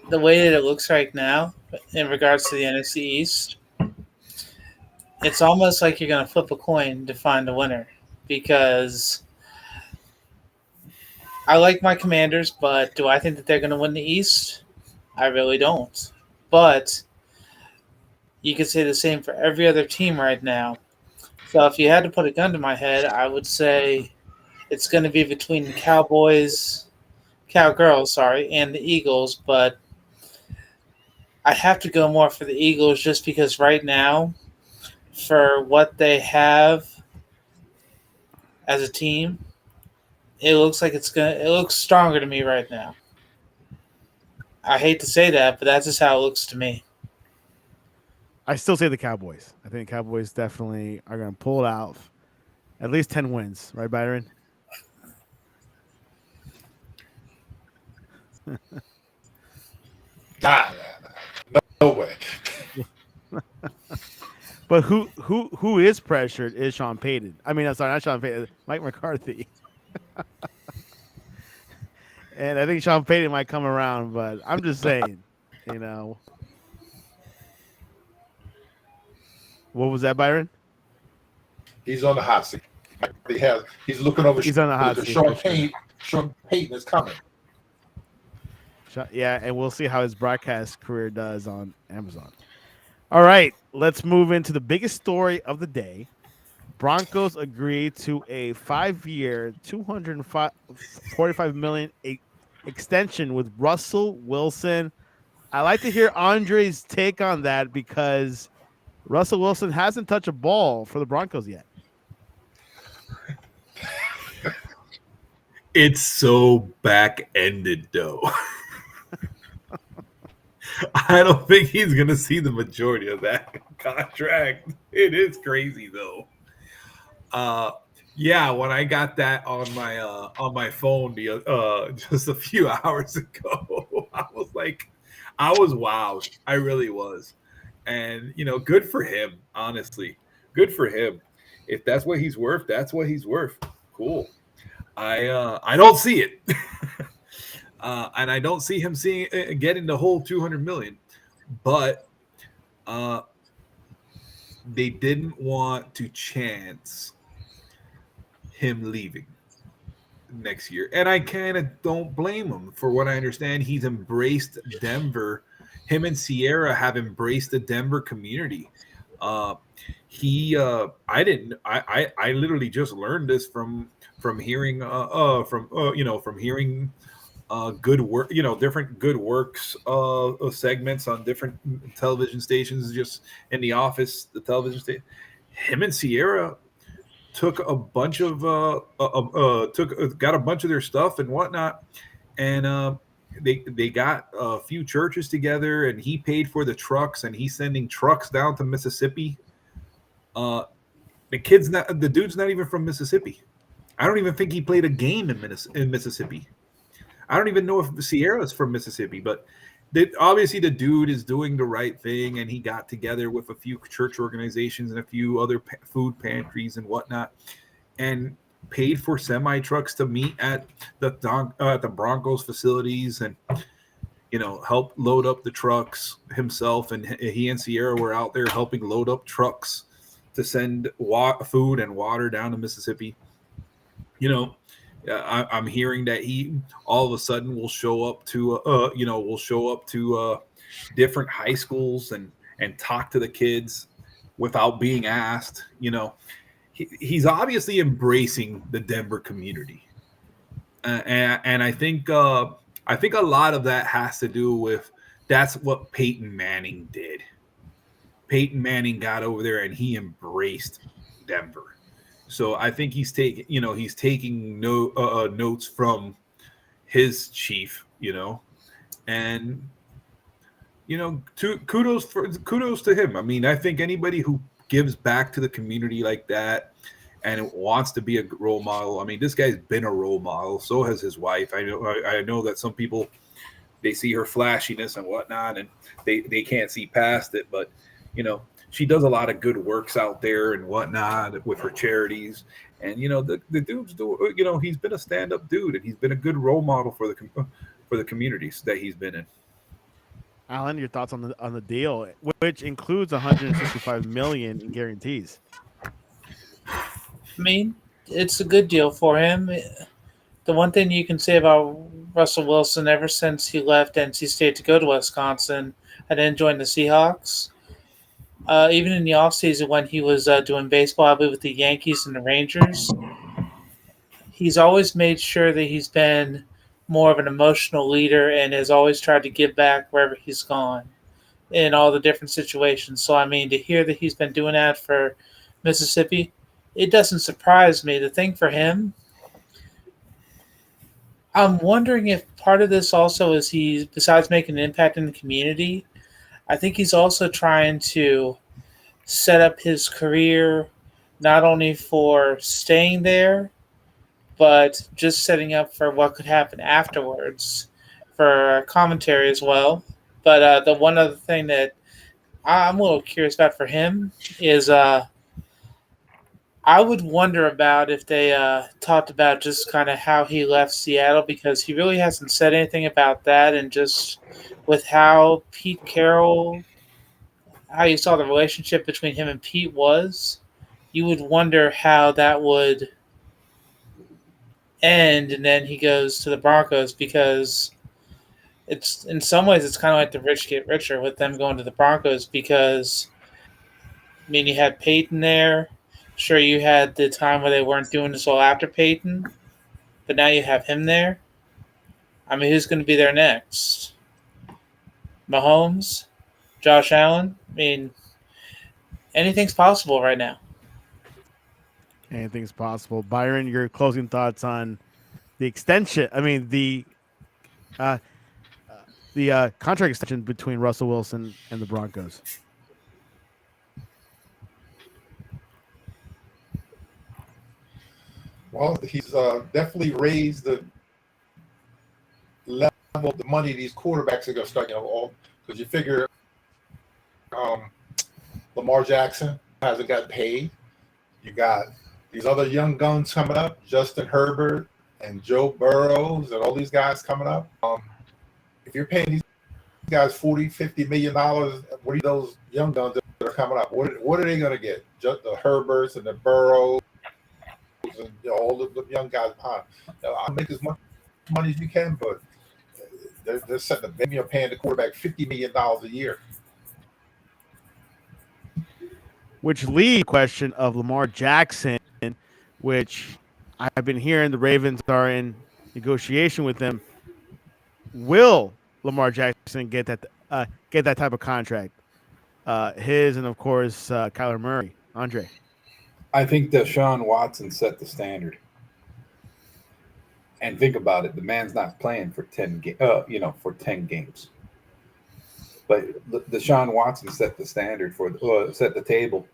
the way that it looks right now in regards to the NFC East, it's almost like you're going to flip a coin to find a winner because I like my Commanders, but do I think that they're going to win the East? I really don't. But you could say the same for every other team right now. So if you had to put a gun to my head, I would say it's going to be between the Cowgirls, sorry, and the Eagles, but I'd have to go more for the Eagles just because right now, for what they have as a team, it looks like it looks stronger to me right now. I hate to say that, but that's just how it looks to me. I still say the Cowboys. I think the Cowboys definitely are going to pull it out. At least 10 wins, right, Byron? No way. But who is pressured is Sean Payton. I mean, I'm sorry, not Sean Payton, Mike McCarthy. And I think Sean Payton might come around, but I'm just saying, you know. What was that, Byron? He's on the hot seat. He's looking over. He's on the hot seat. Sean Payton is coming. Yeah, and we'll see how his broadcast career does on Amazon. All right, let's move into the biggest story of the day. Broncos agreed to a 5-year, $245 million extension with Russell Wilson. I like to hear Andre's take on that because Russell Wilson hasn't touched a ball for the Broncos yet. It's so back-ended, though. I don't think he's going to see the majority of that contract. It is crazy, though. Yeah, when I got that on my phone just a few hours ago, I was wowed. I really was. And, good for him, honestly. Good for him. If that's what he's worth, that's what he's worth. Cool. I don't see it. And I don't see him getting the whole $200 million. But they didn't want to chance him leaving next year. And I kind of don't blame him. For what I understand, he's embraced Denver. Him and Sierra have embraced the Denver community. I literally just learned this from hearing good work, different good works segments on different television stations, just in the office, the television station. Him and Sierra took a bunch of got a bunch of their stuff and whatnot, and they got a few churches together, and he paid for the trucks, and he's sending trucks down to Mississippi. The dude's not even from Mississippi. I don't even think he played a game in Mississippi. I don't even know if Sierra's from Mississippi, but obviously the dude is doing the right thing, and he got together with a few church organizations and a few other food pantries and whatnot, and paid for semi trucks to meet at the Broncos facilities and help load up the trucks himself. And he and Sierra were out there helping load up trucks to send food and water down to Mississippi. I'm hearing that he all of a sudden will show up to different high schools and talk to the kids without being asked. He's obviously embracing the Denver community, and I think a lot of that has to do with that's what Peyton Manning did. Peyton Manning got over there and he embraced Denver. So I think he's taking notes from his chief, and kudos to him. I mean, I think anybody who gives back to the community like that and wants to be a role model. I mean, this guy's been a role model. So has his wife. I know that some people, they see her flashiness and whatnot, and they can't see past it. But she does a lot of good works out there and whatnot with her charities. And the dude's he's been a stand-up dude, and he's been a good role model for the communities that he's been in. Alan, your thoughts on the deal, which includes 165 million in guarantees. I mean, it's a good deal for him. The one thing you can say about Russell Wilson ever since he left NC State to go to Wisconsin and then join the Seahawks, even in the offseason when he was doing baseball, I believe, with the Yankees and the Rangers, he's always made sure that he's been more of an emotional leader and has always tried to give back wherever he's gone in all the different situations. So, I mean, to hear that he's been doing that for Mississippi, it doesn't surprise me. The thing for him, I'm wondering if part of this also is he, besides making an impact in the community, I think he's also trying to set up his career not only for staying there, but just setting up for what could happen afterwards for commentary as well. But the one other thing that I'm a little curious about for him is I would wonder about if they talked about just kind of how he left Seattle, because he really hasn't said anything about that. And just with how Pete Carroll, how you saw the relationship between him and Pete was, you would wonder how that would end. And then he goes to the Broncos, because it's in some ways it's kind of like the rich get richer with them going to the Broncos, because I mean, you had Peyton there. Sure, you had the time where they weren't doing this all after Peyton, but now you have him there. I mean, who's going to be there next? Mahomes? Josh Allen? I mean, anything's possible right now. Anything's possible. Byron, your closing thoughts on the extension? I mean, uh, the contract extension between Russell Wilson and the Broncos. Well, he's definitely raised the level of the money these quarterbacks are going to start, all because you figure Lamar Jackson hasn't got paid. You got these other young guns coming up, Justin Herbert and Joe Burrows and all these guys coming up. If you're paying these guys $40-50 million, what are those young guns that are coming up? What are they going to get? Just the Herberts and the Burrows and all the young guys behind. I'll make as much money as you can, but they're setting the maybe paying the quarterback $50 million a year. Which leads to the question of Lamar Jackson, which I've been hearing the Ravens are in negotiation with them. Will Lamar Jackson get that type of contract? His and of course Kyler Murray. Andre. I think Deshaun Watson set the standard. And think about it, the man's not playing for 10 games. But Deshaun Watson set the standard set the table,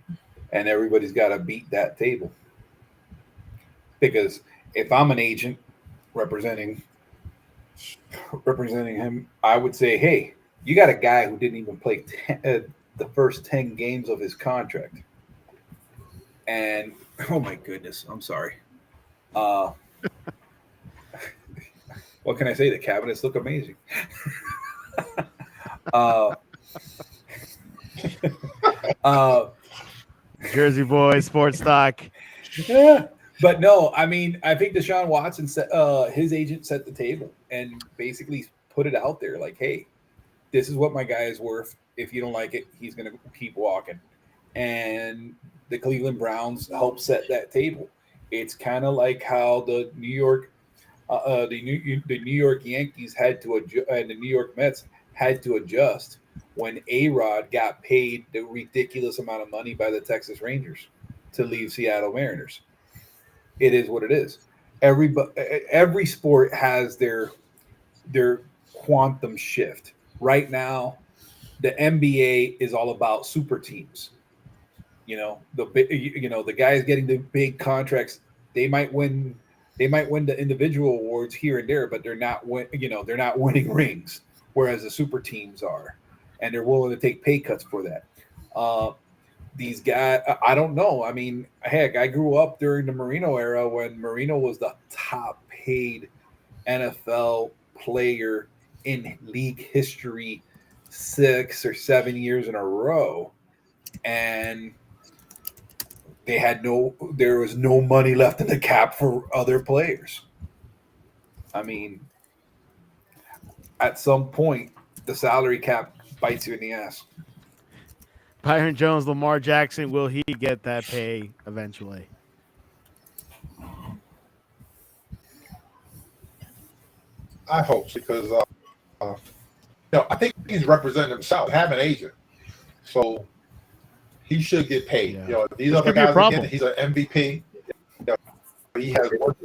and everybody's got to beat that table. Because if I'm an agent representing him, I would say, hey, you got a guy who didn't even play the first 10 games of his contract. And, oh my goodness, I'm sorry. What can I say? The cabinets look amazing. Jersey Boy Sports Talk. Yeah. But no, I mean, I think Deshaun Watson his agent set the table and basically put it out there like, hey, this is what my guy is worth. If you don't like it, he's going to keep walking. And the Cleveland Browns helped set that table. It's kind of like how the New York Yankees had to adjust, and the New York Mets had to adjust when A-Rod got paid the ridiculous amount of money by the Texas Rangers to leave Seattle Mariners. It is what it is. Every sport has their quantum shift. Right now, the NBA is all about super teams. The guys getting the big contracts, they might win the individual awards here and there, but they're not winning rings, whereas the super teams are, and they're willing to take pay cuts for that. These guys, I don't know. I mean, heck, I grew up during the Marino era when Marino was the top paid NFL player in league history 6 or 7 years in a row, and there was no money left in the cap for other players. I mean, at some point, the salary cap bites you in the ass. Byron Jones, Lamar Jackson, will he get that pay eventually? I hope so, because I think he's representing himself. Have an agent, so he should get paid. Yeah. These This other could be a guys problem. again. He's an MVP. He has work.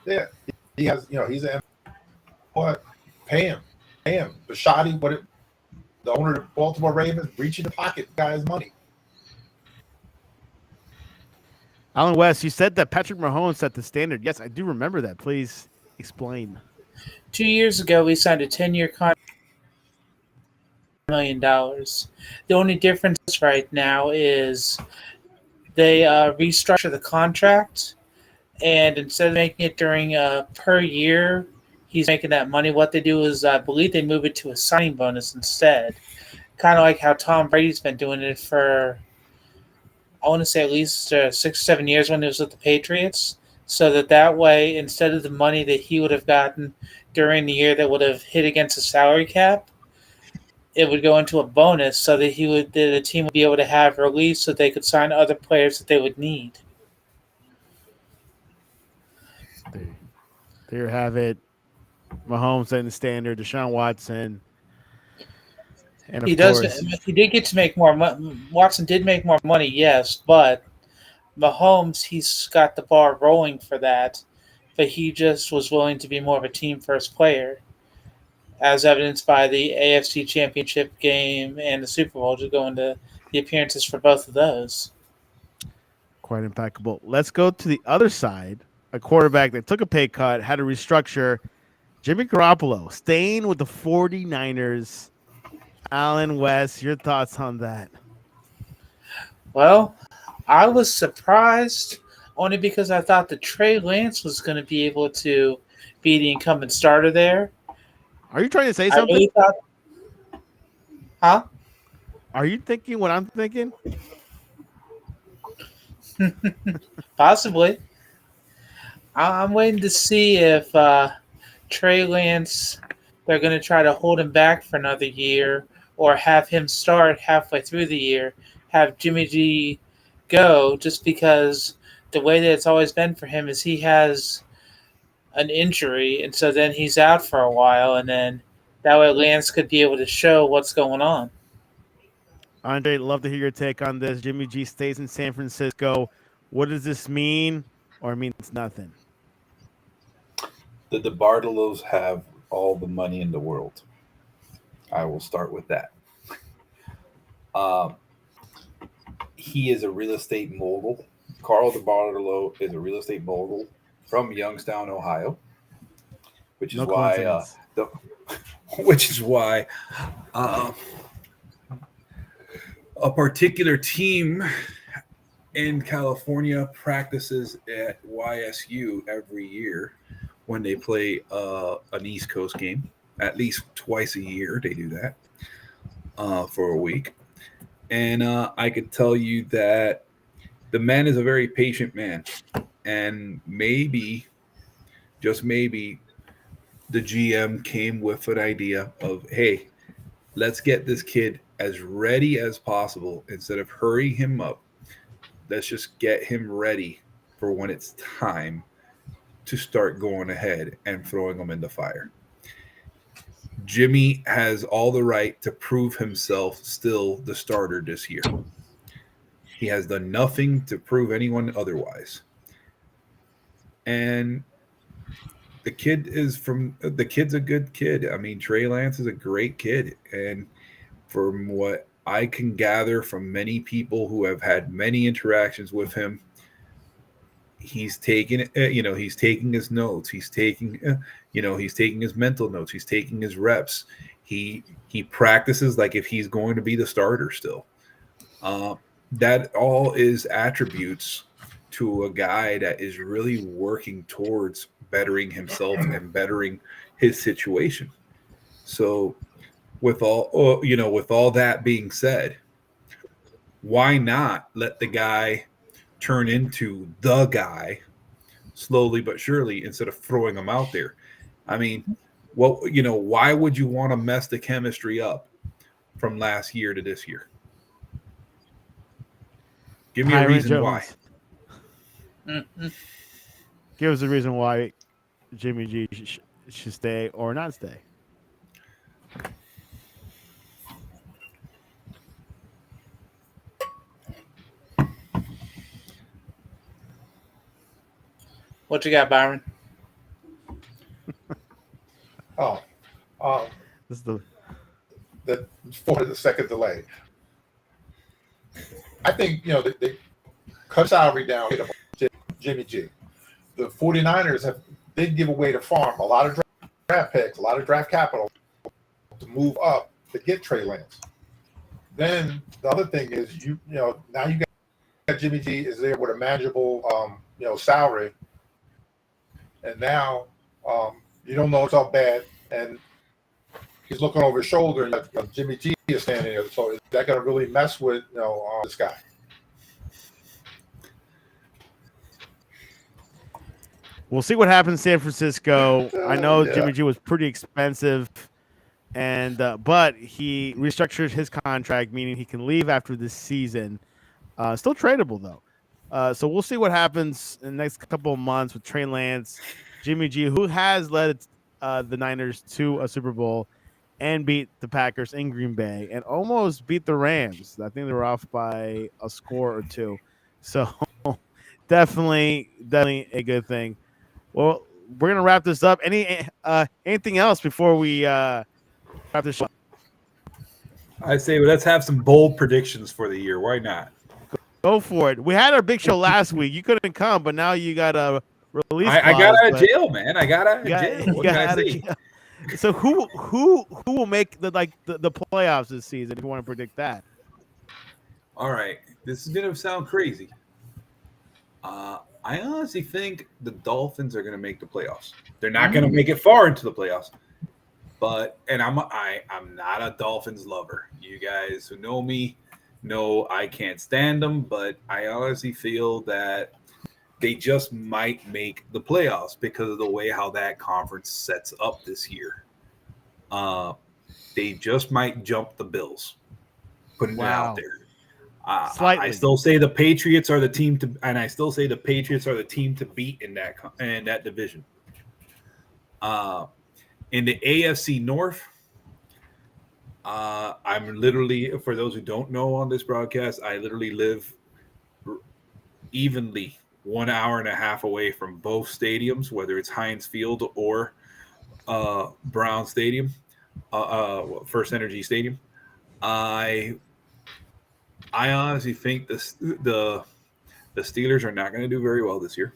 Yeah, he has. He's an what? Pay him. Bishotti, the owner of the Baltimore Ravens, reaching the pocket, guy's money. Alan West, you said that Patrick Mahomes set the standard. Yes, I do remember that. Please explain. 2 years ago, we signed a 10-year contract, $1 million. The only difference right now is they restructure the contract, and instead of making it during per year, he's making that money. What they do is, I believe they move it to a signing bonus instead, kind of like how Tom Brady's been doing it for, I want to say, at least 6 or 7 years when he was with the Patriots, so that way, instead of the money that he would have gotten during the year that would have hit against the salary cap, it would go into a bonus so that the team would be able to have release so they could sign other players that they would need. There you have it. Mahomes setting the standard. Deshaun Watson. And He did get to make more money. Watson did make more money, yes, but Mahomes, he's got the bar rolling for that, but he just was willing to be more of a team-first player, as evidenced by the AFC Championship game and the Super Bowl, to go into the appearances for both of those. Quite impeccable. Let's go to the other side. A quarterback that took a pay cut, had to restructure. Jimmy Garoppolo staying with the 49ers. Alan West, your thoughts on that? Well, I was surprised only because I thought that Trey Lance was going to be able to be the incumbent starter there. Are you trying to say I something? really thought, huh? Are you thinking what I'm thinking? Possibly. I'm waiting to see if Trey Lance, they're going to try to hold him back for another year or have him start halfway through the year, have Jimmy G go, just because the way that it's always been for him is he has an injury, and so then he's out for a while, and then that way Lance could be able to show what's going on. Andre, love to hear your take on this. Jimmy G stays in San Francisco. What does this mean, or it means nothing? The DeBartolos have all the money in the world. I will start with that. He is a real estate mogul. Carl DeBartolo is a real estate mogul from Youngstown, Ohio, which is No why a particular team in California practices at YSU every year when they play an East Coast game. At least twice a year they do that for a week. And I could tell you that the man is a very patient man. And maybe, just maybe, the GM came with an idea of, hey, let's get this kid as ready as possible. Instead of hurrying him up, let's just get him ready for when it's time to start going ahead and throwing him in the fire. Jimmy has all the right to prove himself still the starter this year. He has done nothing to prove anyone otherwise. And the kid's a good kid. I mean, Trey Lance is a great kid. And from what I can gather from many people who have had many interactions with him, he's taking he's taking his notes. He's taking he's taking his mental notes. He's taking his reps. He practices like if he's going to be the starter still. That all is attributes to a guy that is really working towards bettering himself and bettering his situation. So with all that being said, why not let the guy turn into the guy slowly but surely instead of throwing him out there? I mean, why would you want to mess the chemistry up from last year to this year? Give me a Byron reason why. Jones. Give us a reason why Jimmy G should stay or not stay. What you got, Byron? This is the for the second delay. I think, they cut salary down, Jimmy G. The 49ers did give away the farm, a lot of draft picks, a lot of draft capital to move up to get Trey Lance. Then the other thing is, now you got Jimmy G is there with a manageable, salary, and now you don't know it's all bad, and he's looking over his shoulder, and Jimmy G is standing there. So is that going to really mess with this guy? We'll see what happens in San Francisco. I know Yeah. Jimmy G was pretty expensive, and but he restructured his contract, meaning he can leave after this season. Still tradable though. So we'll see what happens in the next couple of months with Trey Lance, Jimmy G, who has led the Niners to a Super Bowl and beat the Packers in Green Bay and almost beat the Rams. I think they were off by a score or two. So definitely a good thing. Well, we're gonna wrap this up. Anything else before we wrap this show? I say let's have some bold predictions for the year. Why not? Go for it. We had our big show last week. You couldn't come, but now you got a release. I got out of jail, man. I got out of jail. What can I say? So who will make the playoffs this season? If you want to predict that. All right, this is gonna sound crazy. I honestly think the Dolphins are going to make the playoffs. They're not going to make it far into the playoffs, and I'm not a Dolphins lover. You guys who know me know I can't stand them, but I honestly feel that they just might make the playoffs because of the way how that conference sets up this year. They just might jump the Bills, putting it out there. I still say the Patriots are the team to, and I still say the Patriots are the team to beat in that division. In the AFC North, I'm literally, for those who don't know on this broadcast, I literally live evenly 1 hour and a half away from both stadiums, whether it's Heinz Field or Brown Stadium, First Energy Stadium. I honestly think the Steelers are not going to do very well this year.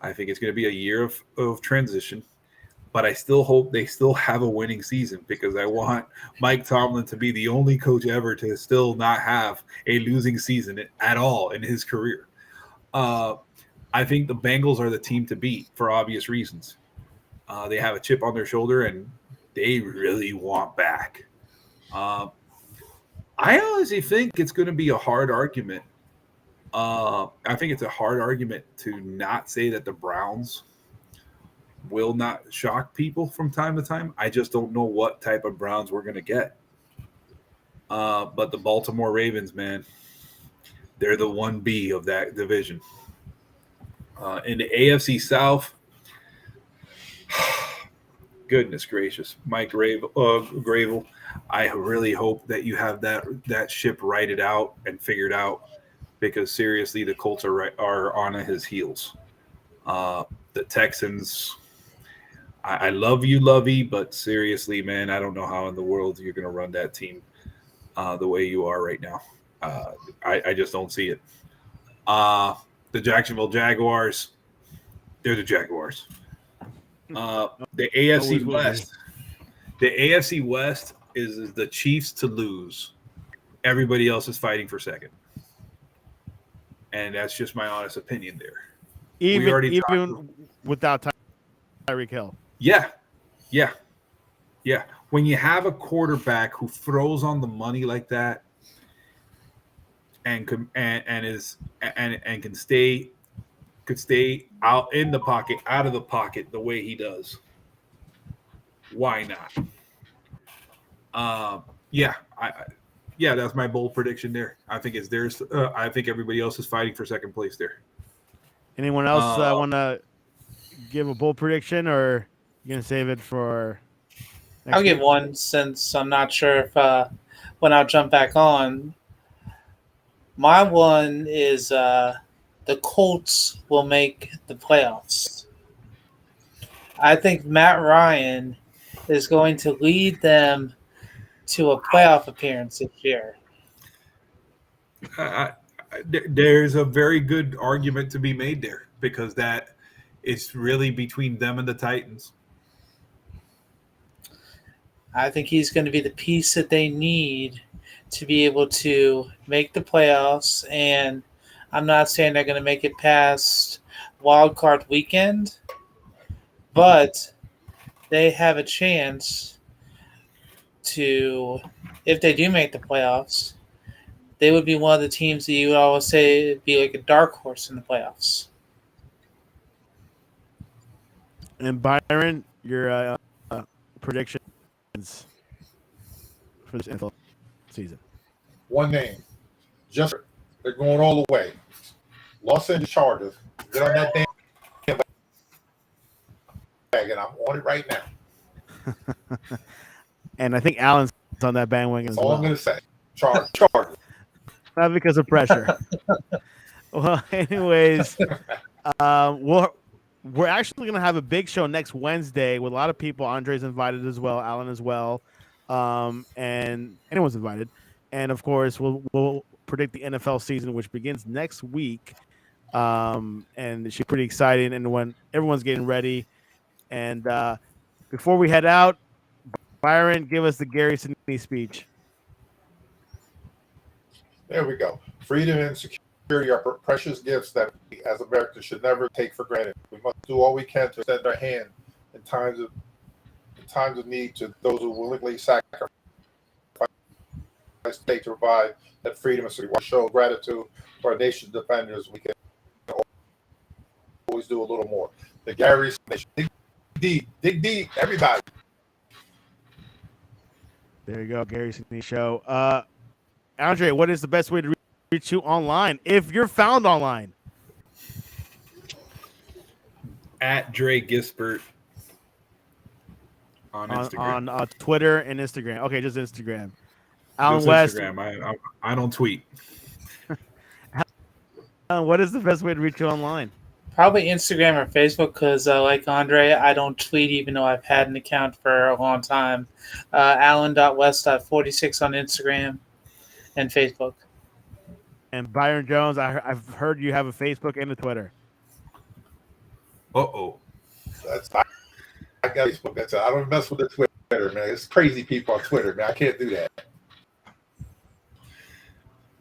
I think it's going to be a year of transition, but I still hope they still have a winning season because I want Mike Tomlin to be the only coach ever to still not have a losing season at all in his career. I think the Bengals are the team to beat for obvious reasons. They have a chip on their shoulder and they really want back. I honestly think it's going to be a hard argument. I think it's a hard argument to not say that the Browns will not shock people from time to time. I just don't know what type of Browns we're going to get. But the Baltimore Ravens, man, they're the 1B of that division. In the AFC South, goodness gracious, Mike Gravel, I really hope that you have that ship righted out and figured out, because seriously, the Colts are on his heels. The Texans, I love you, Lovey, but seriously, man, I don't know how in the world you're going to run that team the way you are right now. I just don't see it. The Jacksonville Jaguars, they're the Jaguars. The AFC West. The AFC West is the Chiefs to lose. Everybody else is fighting for second. And that's just my honest opinion there. Even without Tyreek Hill. Yeah. when you have a quarterback who throws on the money like that and can stay out in the pocket, out of the pocket the way he does, why not? Yeah, that's my bold prediction there. I think it's theirs. I think everybody else is fighting for second place there. Anyone else want to give a bold prediction, or you gonna save it for next I'll give week? one since I'm not sure if when I'll jump back on. My one is the Colts will make the playoffs. I think Matt Ryan is going to lead them to a playoff appearance this year. There's a very good argument to be made there because that it's really between them and the Titans. I think he's going to be the piece that they need to be able to make the playoffs. And I'm not saying they're going to make it past wild card weekend, but they have a chance to, if they do make the playoffs, they would be one of the teams that you would always say would be like a dark horse in the playoffs. And Byron, your predictions for this NFL season. One name. Just they're going all the way. Los Angeles Chargers. Get on that damn bag, and I'm on it right now. And I think Allen's on that bandwagon as That's all well. I'm going to say. Chargers. Not because of pressure. Well, anyways, we're actually going to have a big show next Wednesday with a lot of people. Andre's invited as well, Alan as well, and anyone's invited. And of course, we'll predict the NFL season, which begins next week. And it should be pretty exciting. And when everyone's getting ready, and before we head out, Byron, give us the Gary Sinise speech. There we go. Freedom and security are precious gifts that we as Americans should never take for granted. We must do all we can to extend our hand in times of need to those who willingly sacrifice state to provide that freedom and security. We show gratitude for our nation's defenders. We can always do a little more. The Gary's Nation. Dig deep, everybody. There you go, Gary Sinise Show. Andre, what is the best way to reach you online if you're found online? At Dre Gisbert on Instagram. On Twitter and Instagram. Okay, just Instagram. Alan Just West. Instagram. I don't tweet. Alan, what is the best way to reach you online? Probably Instagram or Facebook because, like Andre, I don't tweet even though I've had an account for a long time. Alan.west.46 on Instagram and Facebook. And Byron Jones, I've heard you have a Facebook and a Twitter. That's not. I got Facebook. That's it. I don't mess with the Twitter, man. It's crazy people on Twitter, man. I can't do that.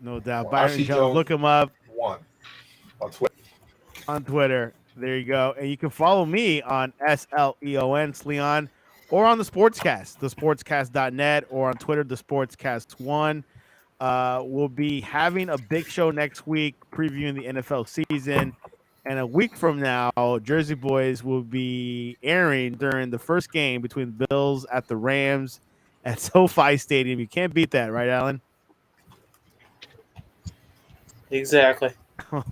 No doubt. Well, Byron RC Jones, look him up One on Twitter. on Twitter. There you go. And you can follow me on SLEON, Sleon, or on the Sportscast, thesportscast.net, or on Twitter, the Sportscast1. We'll be having a big show next week previewing the NFL season. And a week from now, Jersey Boys will be airing during the first game between the Bills at the Rams at SoFi Stadium. You can't beat that, right, Alan? Exactly.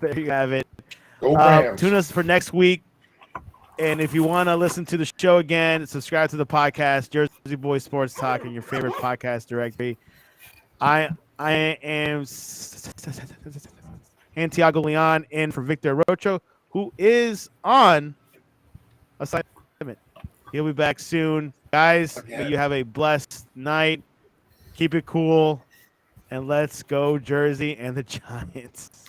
There you have it. Go Rams. Tune us for next week. And if you want to listen to the show again, subscribe to the podcast, Jersey Boys Sports Talk, and your favorite podcast directory. I am Santiago Leon in for Victor Rocho, who is on assignment. He'll be back soon. Guys, may you have a blessed night. Keep it cool. And let's go, Jersey and the Giants.